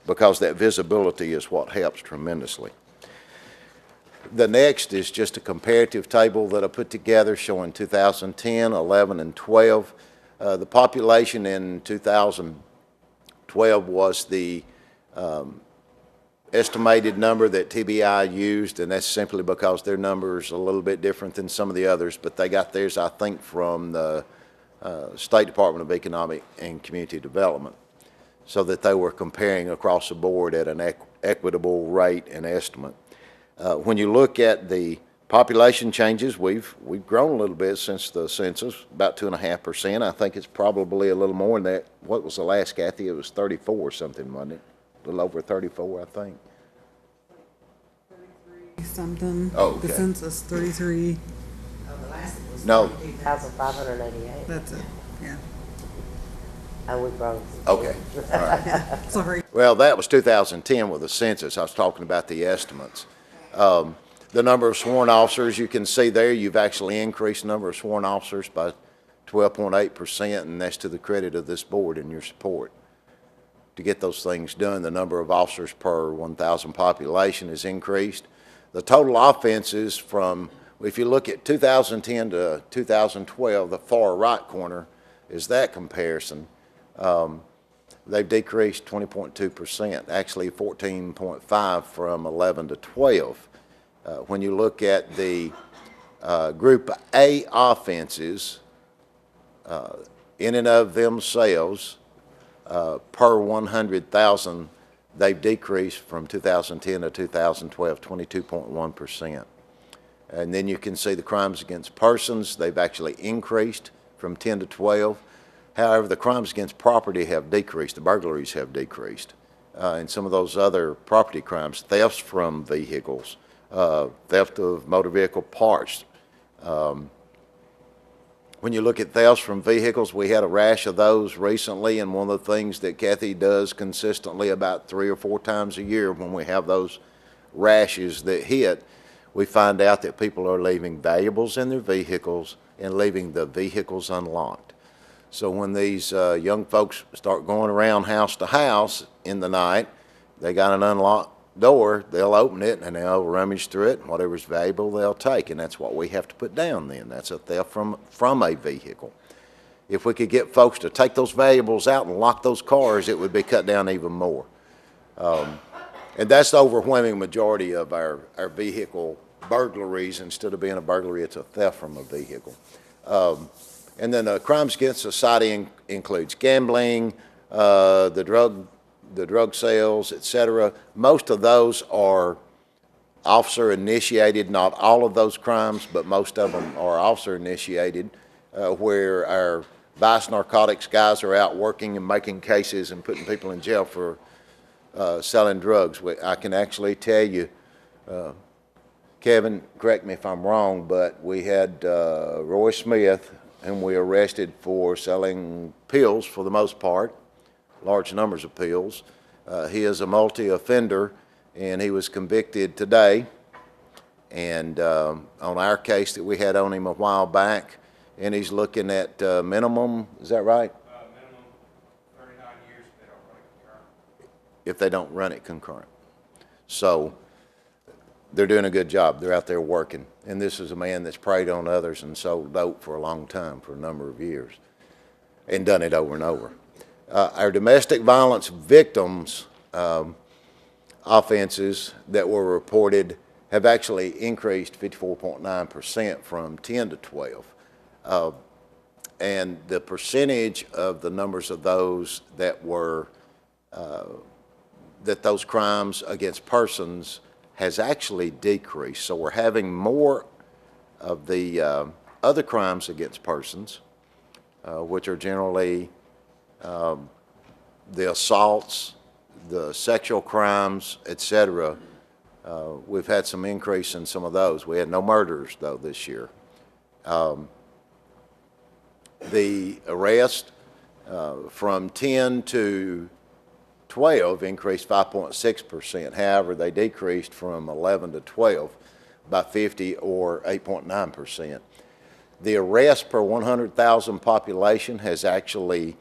Speaker 7: because that visibility is what helps tremendously. The next is just a comparative table that I put together showing 2010, 11, and 12. The population in 2012 was the estimated number that TBI used, and that's simply because their number is a little bit different than some of the others, but they got theirs, I think, from the State Department of Economic and Community Development, so that they were comparing across the board at an equitable rate and estimate. When you look at the population changes, we've grown a little bit since the census, about 2.5%. I think it's probably a little more than that. What was the last, Kathy? It was 34 or something, wasn't it? A little over 34, I think.
Speaker 16: 33 something.
Speaker 7: Oh, okay.
Speaker 16: The census 33.
Speaker 1: Oh, the last one was
Speaker 7: No.
Speaker 1: 32,588.
Speaker 16: That's it. Yeah.
Speaker 1: And we broke.
Speaker 7: Okay. All right.
Speaker 16: Sorry.
Speaker 7: Well, that was 2010 with the census. I was talking about the estimates. The number of sworn officers, you can see there, you've actually increased the number of sworn officers by 12.8%, and that's to the credit of this board and your support. To get those things done, the number of officers per 1,000 population has increased. The total offenses from, if you look at 2010 to 2012, the far right corner is that comparison. They've decreased 20.2%, actually 14.5 from 11 to 12. When you look at the Group A offenses, in and of themselves, per 100,000, they've decreased from 2010 to 2012, 22.1%. And then you can see the crimes against persons, they've actually increased from 10 to 12. However, the crimes against property have decreased, the burglaries have decreased. And some of those other property crimes, thefts from vehicles, theft of motor vehicle parts. When you look at thefts from vehicles, we had a rash of those recently, and one of the things that Kathy does consistently about 3 or 4 times a year when we have those rashes that hit, we find out that people are leaving valuables in their vehicles and leaving the vehicles unlocked. So when these young folks start going around house to house in the night, they got an unlocked door, they'll open it and they'll rummage through it, and whatever's valuable they'll take, and that's what we have to put down then. That's a theft from a vehicle. If we could get folks to take those valuables out and lock those cars, it would be cut down even more. And that's the overwhelming majority of our vehicle burglaries. Instead of being a burglary, it's a theft from a vehicle. And then crimes against society includes gambling, the drug sales, etc. Most of those are officer initiated, not all of those crimes, but most of them are officer initiated, where our vice narcotics guys are out working and making cases and putting people in jail for selling drugs. I can actually tell you, Kevin, correct me if I'm wrong, but we had Roy Smith, whom we arrested for selling pills for the most part, large numbers of pills. He is a multi-offender, and he was convicted today. And on our case that we had on him a while back, and he's looking at minimum, is that right?
Speaker 17: Minimum 39 years if they don't run it concurrent.
Speaker 7: If they don't run it concurrent. So they're doing a good job. They're out there working. And this is a man that's preyed on others and sold dope for a long time, for a number of years, and done it over and over. Our domestic violence victims offenses that were reported have actually increased 54.9% from 10 to 12. And the percentage of the numbers of those that were, that those crimes against persons has actually decreased. So we're having more of the other crimes against persons, which are generally the assaults, the sexual crimes, etc. We've had some increase in some of those. We had no murders, though, this year. The arrest from 10 to 12 increased 5.6%. However, they decreased from 11 to 12 by 50 or 8.9%. The arrest per 100,000 population has actually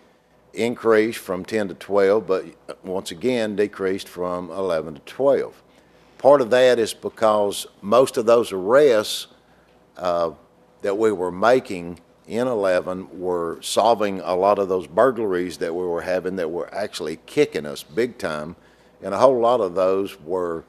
Speaker 7: increased from 10 to 12, but once again decreased from 11 to 12. Part of that is because most of those arrests that we were making in 11 were solving a lot of those burglaries that we were having that were actually kicking us big time, and a whole lot of those were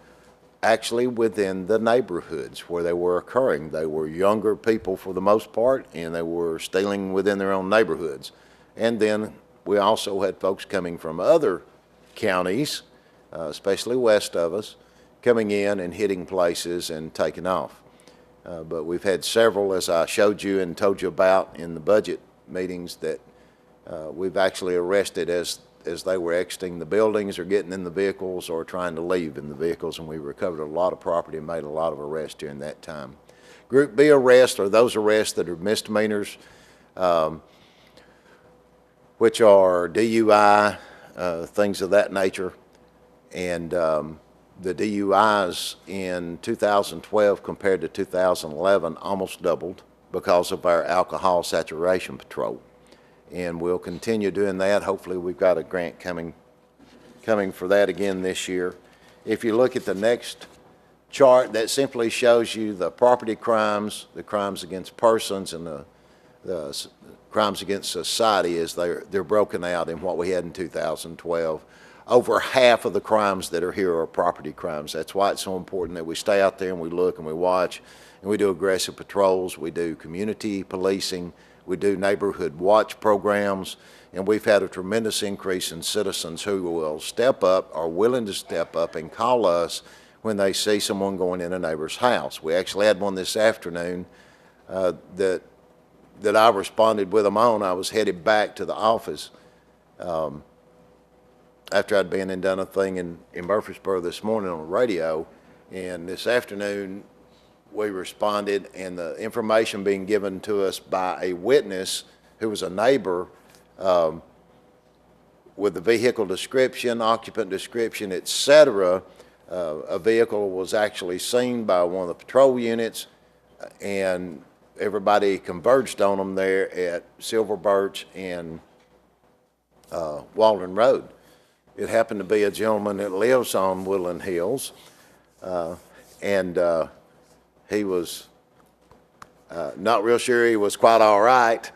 Speaker 7: actually within the neighborhoods where they were occurring. They were younger people for the most part, and they were stealing within their own neighborhoods. And then we also had folks coming from other counties, especially west of us, coming in and hitting places and taking off. But we've had several, as I showed you and told you about in the budget meetings, that we've actually arrested as they were exiting the buildings or getting in the vehicles or trying to leave in the vehicles, and we recovered a lot of property and made a lot of arrests during that time. Group B arrests are those arrests that are misdemeanors, which are DUI, things of that nature. And the DUIs in 2012 compared to 2011 almost doubled because of our alcohol saturation patrol. And we'll continue doing that. Hopefully we've got a grant coming for that again this year. If you look at the next chart, that simply shows you the property crimes, the crimes against persons, and the crimes against society as they're broken out in what we had in 2012. Over half of the crimes that are here are property crimes. That's why it's so important that we stay out there and we look and we watch, and we do aggressive patrols. We do community policing. We do neighborhood watch programs, and we've had a tremendous increase in citizens who will step up, are willing to step up and call us when they see someone going in a neighbor's house. We actually had one this afternoon that I responded with them on. I was headed back to the office after I'd been and done a thing in Murfreesboro this morning on the radio, and this afternoon we responded, and the information being given to us by a witness who was a neighbor with the vehicle description, occupant description, etc. A vehicle was actually seen by one of the patrol units, and everybody converged on them there at Silver Birch and Walden Road. It happened to be a gentleman that lives on Woodland Hills, and he was not real sure he was quite all right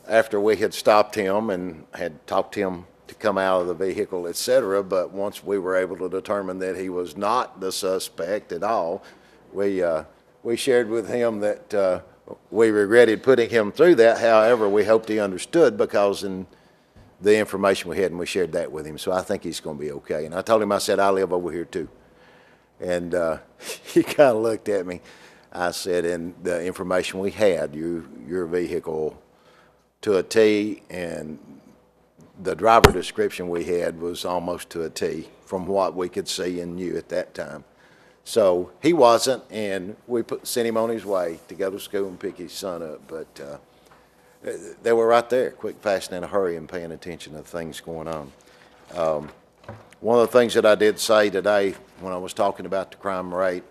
Speaker 7: after we had stopped him and had talked to him to come out of the vehicle, etc. But once we were able to determine that he was not the suspect at all, we shared with him that we regretted putting him through that. However, we hoped he understood, because in the information we had, and we shared that with him. So I think he's going to be okay. And I told him, I said, I live over here too. And he kind of looked at me. I said, in the information we had, your vehicle to a T, and the driver description we had was almost to a T from what we could see and knew at that time. So he wasn't, and we sent him on his way to go to school and pick his son up. But they were right there, quick, fast, and in a hurry, and paying attention to things going on. One of the things that I did say today when I was talking about the crime rate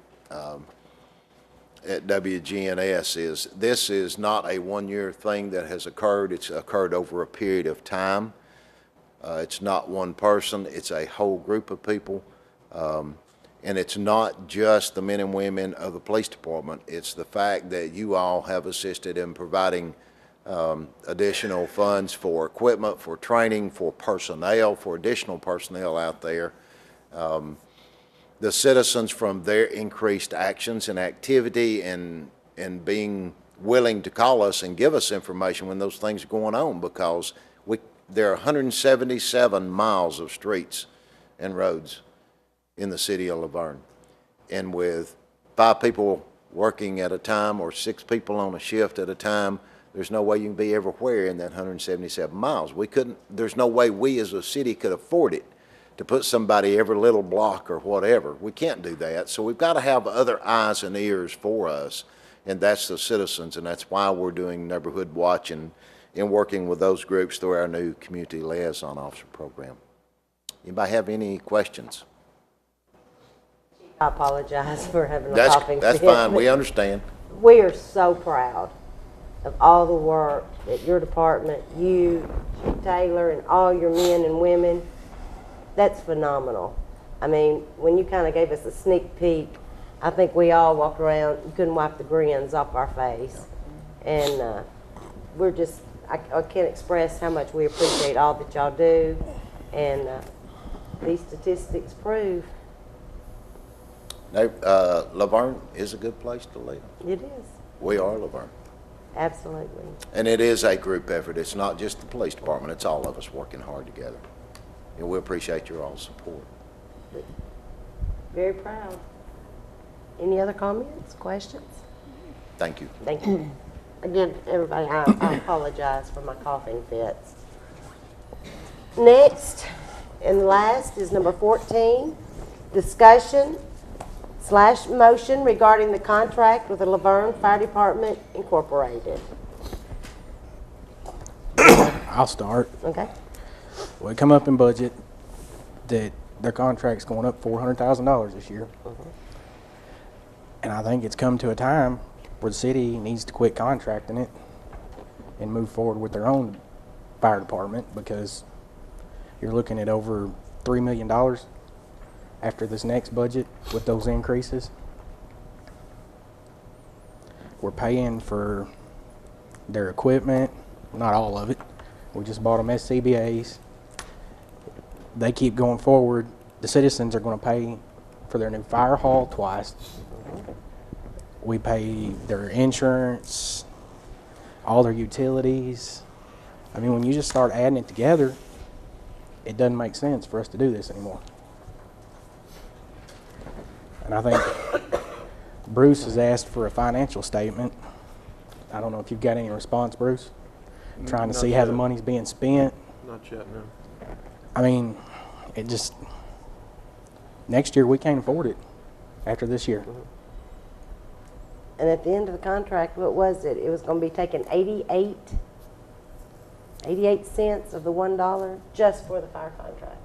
Speaker 7: at WGNS is this is not a one-year thing that has occurred. It's occurred over a period of time. It's not one person. It's a whole group of people. And it's not just the men and women of the police department. It's the fact that you all have assisted in providing additional funds for equipment, for training, for personnel, for additional personnel out there. The citizens, from their increased actions and activity and being willing to call us and give us information when those things are going on, because there are 177 miles of streets and roads in the city of Laverne. And with 5 people working at a time or 6 people on a shift at a time, there's no way you can be everywhere in that 177 miles. There's no way we as a city could afford it to put somebody every little block or whatever. We can't do that. So we've got to have other eyes and ears for us, and that's the citizens, and that's why we're doing neighborhood watch and working with those groups through our new community liaison officer program. Anybody have any questions?
Speaker 1: I apologize for having a coughing fit.
Speaker 7: That's fine. We understand.
Speaker 1: We are so proud of all the work that your department, you, Chief Taylor, and all your men and women. That's phenomenal. I mean, when you kind of gave us a sneak peek, I think we all walked around, you couldn't wipe the grins off our face. And we're just, I can't express how much we appreciate all that y'all do. And these statistics prove.
Speaker 7: Laverne is a good place to live.
Speaker 1: It is.
Speaker 7: We are Laverne.
Speaker 1: Absolutely.
Speaker 7: And it is a group effort. It's not just the police department. It's all of us working hard together. And we appreciate your all's support.
Speaker 1: Very proud. Any other comments, questions?
Speaker 7: Thank you.
Speaker 1: Thank you. Again, everybody, I apologize for my coughing fits. Next and last is number 14, discussion/motion regarding the contract with the Laverne Fire Department Incorporated.
Speaker 4: I'll start.
Speaker 1: Okay.
Speaker 4: Well, it come up in budget that their contract's going up $400,000 this year. And I think it's come to a time where the city needs to quit contracting it and move forward with their own fire department, because you're looking at over $3 million after this next budget with those increases. We're paying for their equipment, not all of it. We just bought them SCBAs. They keep going forward. The citizens are going to pay for their new fire hall twice. We pay their insurance. all their utilities. I mean, when you just start adding it together, it doesn't make sense for us to do this anymore. And I think Bruce has asked for a financial statement. I don't know if you've got any response, Bruce? Trying to
Speaker 5: Not
Speaker 4: see how the
Speaker 5: yet.
Speaker 4: money's being spent.
Speaker 5: Not yet, no.
Speaker 4: I mean, it just, next year we can't afford it after this year.
Speaker 1: And at the end of the contract, what was it? It was going to be taking 88 cents of the $1 just for the fire contract.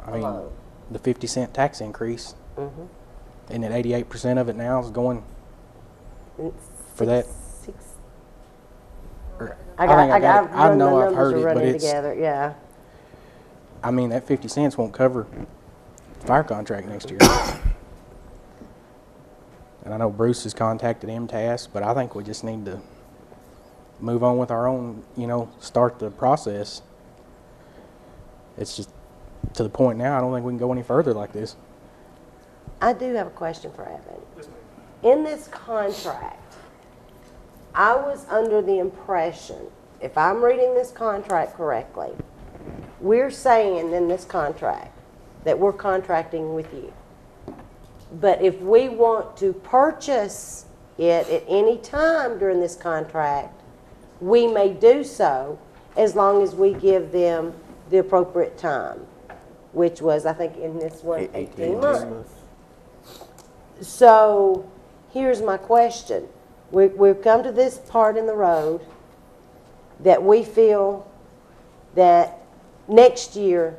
Speaker 4: I mean,
Speaker 1: Alone.
Speaker 4: the 50-cent tax increase,
Speaker 1: Mm-hmm.
Speaker 4: and then 88% of it now is going for that.
Speaker 1: I
Speaker 4: know I've heard it, but
Speaker 1: running
Speaker 4: it's,
Speaker 1: together. Yeah.
Speaker 4: I mean, that 50 cents won't cover the fire contract next year. And I know Bruce has contacted MTAS, but I think we just need to move on with our own, start the process. It's just to the point now, I don't think we can go any further like this.
Speaker 1: I do have a question for Evan. In this contract, I was under the impression, if I'm reading this contract correctly, we're saying in this contract that we're contracting with you. But if we want to purchase it at any time during this contract, we may do so as long as we give them the appropriate time, which was, I think, in this one, 18 months. So here's my question. We've come to this part in the road that we feel that next year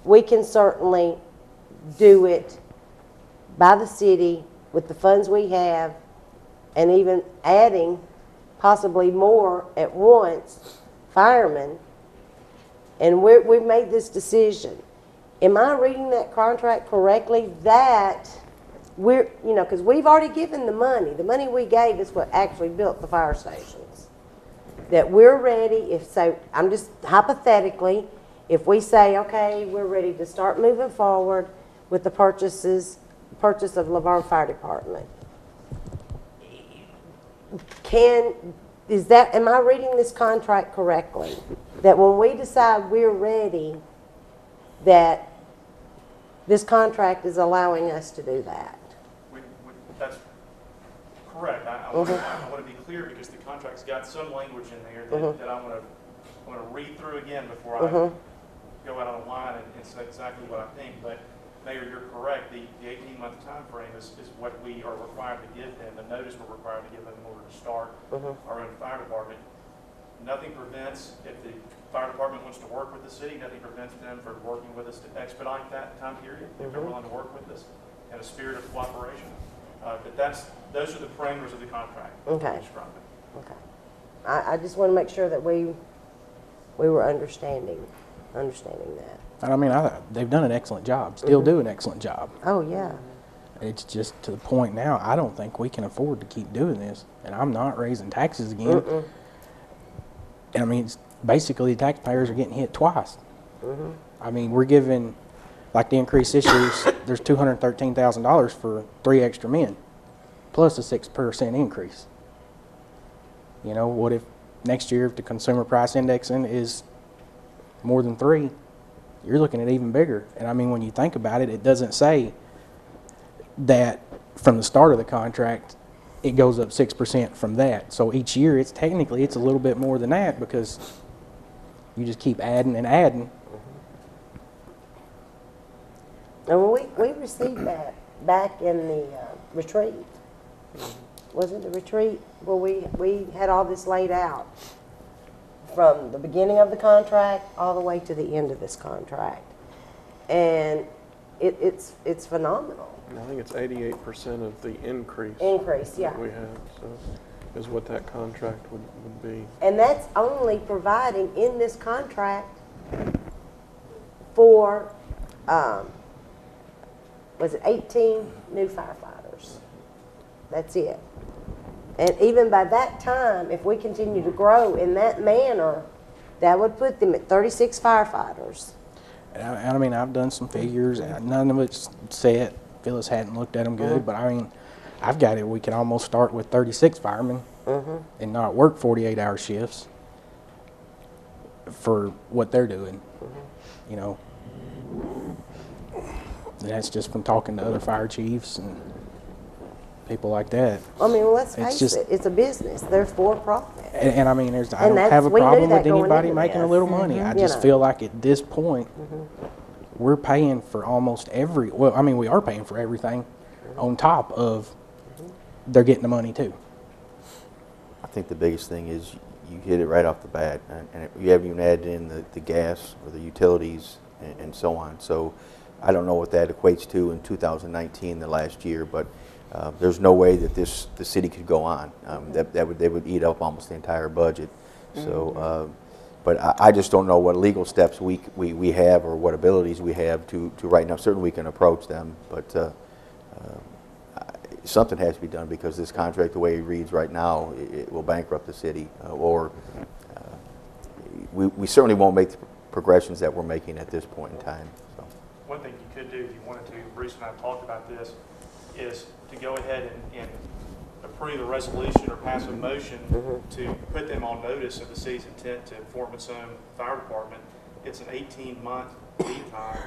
Speaker 1: we can certainly do it by the city with the funds we have, and even adding possibly more at once, firemen, and we've made this decision. Am I reading that contract correctly that we're, because we've already given the money we gave is what actually built the fire stations, that we're ready, I'm just hypothetically, if we say, okay, we're ready to start moving forward with the purchase of Laverne Fire Department, am I reading this contract correctly? That when we decide we're ready, that this contract is allowing us to do that?
Speaker 6: That's correct. I want to be clear because the contract's got some language in there that I want to read through again before I go out on the line and say exactly what I think. But Mayor, you're correct. The 18-month time frame is what we are required to give them. The notice we're required to give them in order to start our own fire department. Nothing prevents, if the fire department wants to work with the city, nothing prevents them from working with us to expedite that time period if they're willing to work with us in a spirit of cooperation. But those are the parameters of the contract.
Speaker 1: Okay. Okay. I just want to make sure that we were understanding that.
Speaker 4: And I mean, they've done an excellent job, still do an excellent job.
Speaker 1: Oh, yeah.
Speaker 4: It's just to the point now, I don't think we can afford to keep doing this. And I'm not raising taxes again. And I mean, basically, the taxpayers are getting hit twice. I mean, we're giving, like the increase this year, there's $213,000 for 3 extra men, plus a 6% increase. What if next year, if the consumer price indexing is more than 3, you're looking at even bigger. And I mean, when you think about it, it doesn't say that from the start of the contract, it goes up 6% from that. So each year, it's a little bit more than that because you just keep adding and adding.
Speaker 1: And we received that back in the retreat. Wasn't the retreat where we had all this laid out from the beginning of the contract all the way to the end of this contract, and it's phenomenal.
Speaker 5: I think it's 88% of the increase.
Speaker 1: Yeah.
Speaker 5: That we have, so is what that contract would be.
Speaker 1: And that's only providing in this contract for, was it 18 new firefighters? That's it. And even by that time, if we continue to grow in that manner, that would put them at 36 firefighters.
Speaker 4: And I mean, I've done some figures, and none of it's set. Phyllis hadn't looked at them good, but I mean, I've got it, we can almost start with 36 firemen and not work 48-hour shifts for what they're doing, you know. And that's just from talking to other fire chiefs and people like that.
Speaker 1: I mean, well, let's
Speaker 4: It's
Speaker 1: face
Speaker 4: just-
Speaker 1: it, it's a business. They're for profit.
Speaker 4: And I mean, I
Speaker 1: And
Speaker 4: don't
Speaker 1: that's-
Speaker 4: have a
Speaker 1: we knew
Speaker 4: problem
Speaker 1: that
Speaker 4: with
Speaker 1: going
Speaker 4: anybody
Speaker 1: into
Speaker 4: making a
Speaker 1: this.
Speaker 4: little money. I
Speaker 1: You
Speaker 4: just
Speaker 1: know.
Speaker 4: feel like at this point, we're paying for almost well, I mean, we are paying for everything on top of they're getting the money too.
Speaker 3: I think the biggest thing is you hit it right off the bat, and you haven't even added in the gas or the utilities and so on. So I don't know what that equates to in 2019, the last year, but there's no way that the city could go on. They would eat up almost the entire budget. So, but I just don't know what legal steps we have or what abilities we have to right now. Certainly we can approach them, but something has to be done because this contract, the way it reads right now, it will bankrupt the city, or we certainly won't make the progressions that we're making at this point in time. So.
Speaker 18: One thing you could do if you wanted to, Bruce and I have talked about this, is to go ahead and approve a resolution or pass a motion to put them on notice of the city's intent to form its own fire department. It's an 18-month lead time.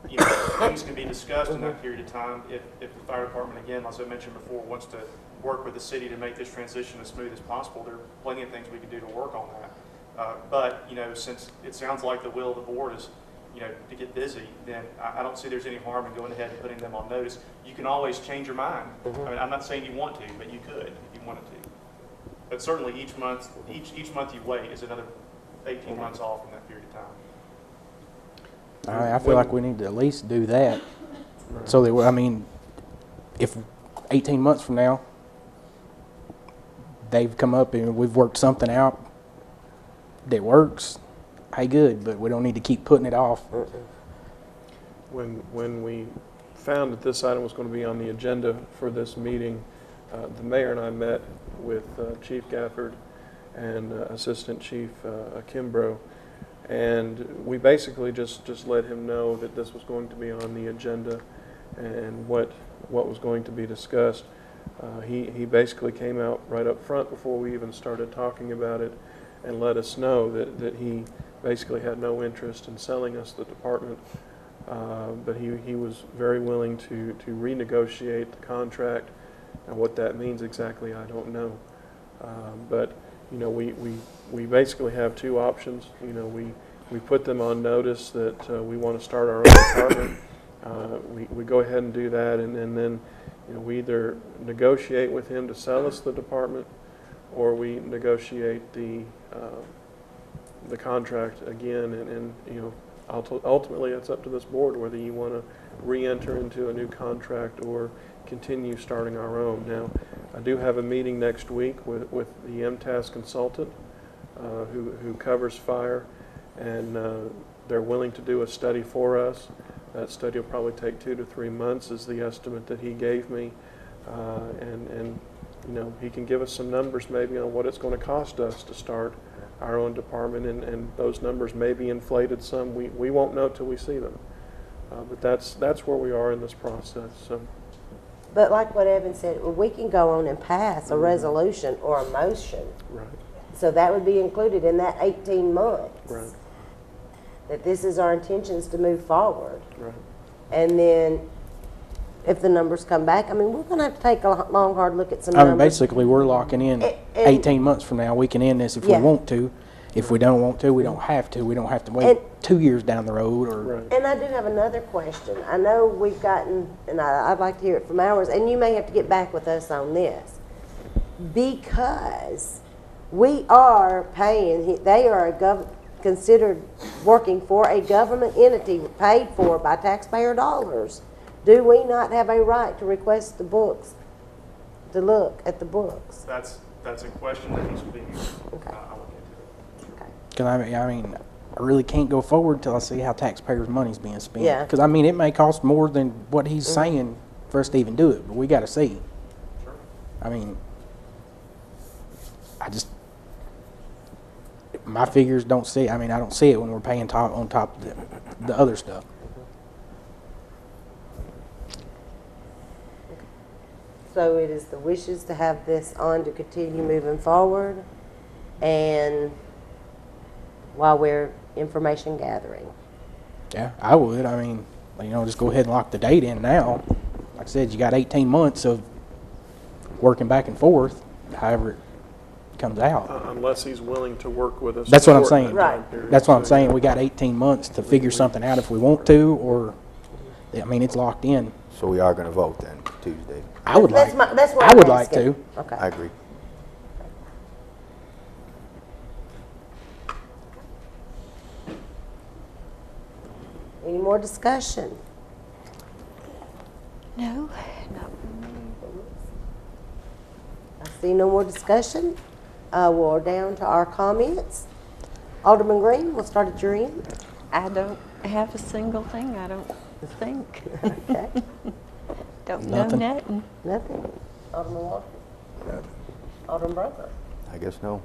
Speaker 18: You know, things can be discussed in that period of time if the fire department, again, as I mentioned before, wants to work with the city to make this transition as smooth as possible. There are plenty of things we can do to work on that. But, you know, since it sounds like the will of the board is, you know, to get busy, then I don't see there's any harm in going ahead and putting them on notice. You can always change your mind. I mean, I'm not saying you want to, but you could if you wanted to. But certainly each month you wait is another 18 months off from that period of time.
Speaker 4: I feel like we need to at least do that, so that I mean, if 18 months from now they've come up and we've worked something out that works, hey, good, but we don't need to keep putting it off.
Speaker 5: When we found that this item was going to be on the agenda for this meeting, the mayor and I met with Chief Gafford and Assistant Chief Kimbrough, and we basically just let him know that this was going to be on the agenda and what was going to be discussed. He basically came out right up front before we even started talking about it and let us know that he basically had no interest in selling us the department, but he was very willing to renegotiate the contract. And what that means exactly, I don't know. But you know, we basically have two options. You know, we put them on notice that we want to start our own department. We go ahead and do that, and then you know, we either negotiate with him to sell us the department, or we negotiate the contract again, and you know, ultimately it's up to this board whether you want to re-enter into a new contract or continue starting our own. Now, I do have a meeting next week with the MTAS consultant who covers fire, and they're willing to do a study for us. That study will probably take 2 to 3 months is the estimate that he gave me, and you know, he can give us some numbers maybe on what it's going to cost us to start our own department, and those numbers may be inflated some. We won't know till we see them, but that's where we are in this process. So.
Speaker 1: But like what Evan said, we can go on and pass a resolution or a motion.
Speaker 5: Right.
Speaker 1: So that would be included in that 18 months.
Speaker 5: Right.
Speaker 1: That this is our intentions to move forward.
Speaker 5: Right.
Speaker 1: And then if the numbers come back, I mean, we're going to have to take a long, hard look at some
Speaker 4: I mean,
Speaker 1: numbers.
Speaker 4: basically, we're locking in 18 months from now. We can end this if we want to. If we don't want to, we don't have to. We don't have to wait 2 years down the road. Or
Speaker 1: And I do have another question. I know we've gotten, and I'd like to hear it from ours, and you may have to get back with us on this, because we are paying, they are considered working for a government entity paid for by taxpayer dollars. Do we not have a right to request the books, to look at the books?
Speaker 18: That's a question that needs to be answered. I'll look into it.
Speaker 4: Because I mean, I really can't go forward until I see how taxpayers' money's being spent.
Speaker 1: Yeah.
Speaker 4: Because I mean, it may cost more than what he's saying for us to even do it, but we got to see.
Speaker 18: Sure.
Speaker 4: I mean, my figures don't see. I mean, I don't see it when we're paying on top of the other stuff.
Speaker 1: So it is the wishes to have this on to continue moving forward and while we're information gathering.
Speaker 4: Yeah, I would. I mean, just go ahead and lock the date in now. Like I said, you got 18 months of working back and forth, however it comes out.
Speaker 5: Unless he's willing to work with us.
Speaker 4: That's what I'm
Speaker 5: shorten
Speaker 4: saying.
Speaker 5: that time period.
Speaker 4: That's what I'm
Speaker 5: So,
Speaker 4: saying. We got 18 months to figure something out if we want to, or, it's locked in.
Speaker 3: So we are going to vote then Tuesday.
Speaker 4: I would like.
Speaker 1: That's what
Speaker 4: I
Speaker 1: I'm
Speaker 4: would like
Speaker 1: asking.
Speaker 4: to.
Speaker 1: Okay.
Speaker 3: I agree.
Speaker 1: Any more discussion?
Speaker 13: No, not
Speaker 1: I see no more discussion. We're down to our comments. Alderman Green, we'll start at your end.
Speaker 13: I don't have a single thing, I don't think.
Speaker 1: Okay.
Speaker 13: Don't know
Speaker 4: Nothing.
Speaker 13: nothing.
Speaker 1: Nothing. Alderman Walker? Alderman Broker?
Speaker 3: I guess no.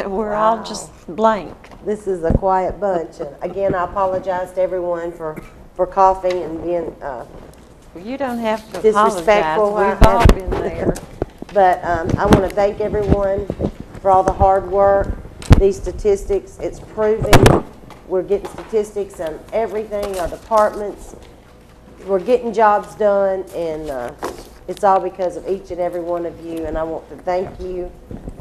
Speaker 13: We're all just blank.
Speaker 1: This is a quiet bunch. And again, I apologize to everyone for coughing and being
Speaker 13: You don't have to
Speaker 1: disrespectful.
Speaker 13: apologize, we've all been there.
Speaker 1: But I want to thank everyone for all the hard work. These statistics, it's proving we're getting statistics on everything, our departments. We're getting jobs done, and it's all because of each and every one of you. And I want to thank you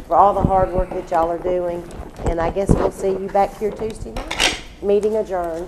Speaker 1: for all the hard work that y'all are doing. And I guess we'll see you back here Tuesday night. Meeting adjourned.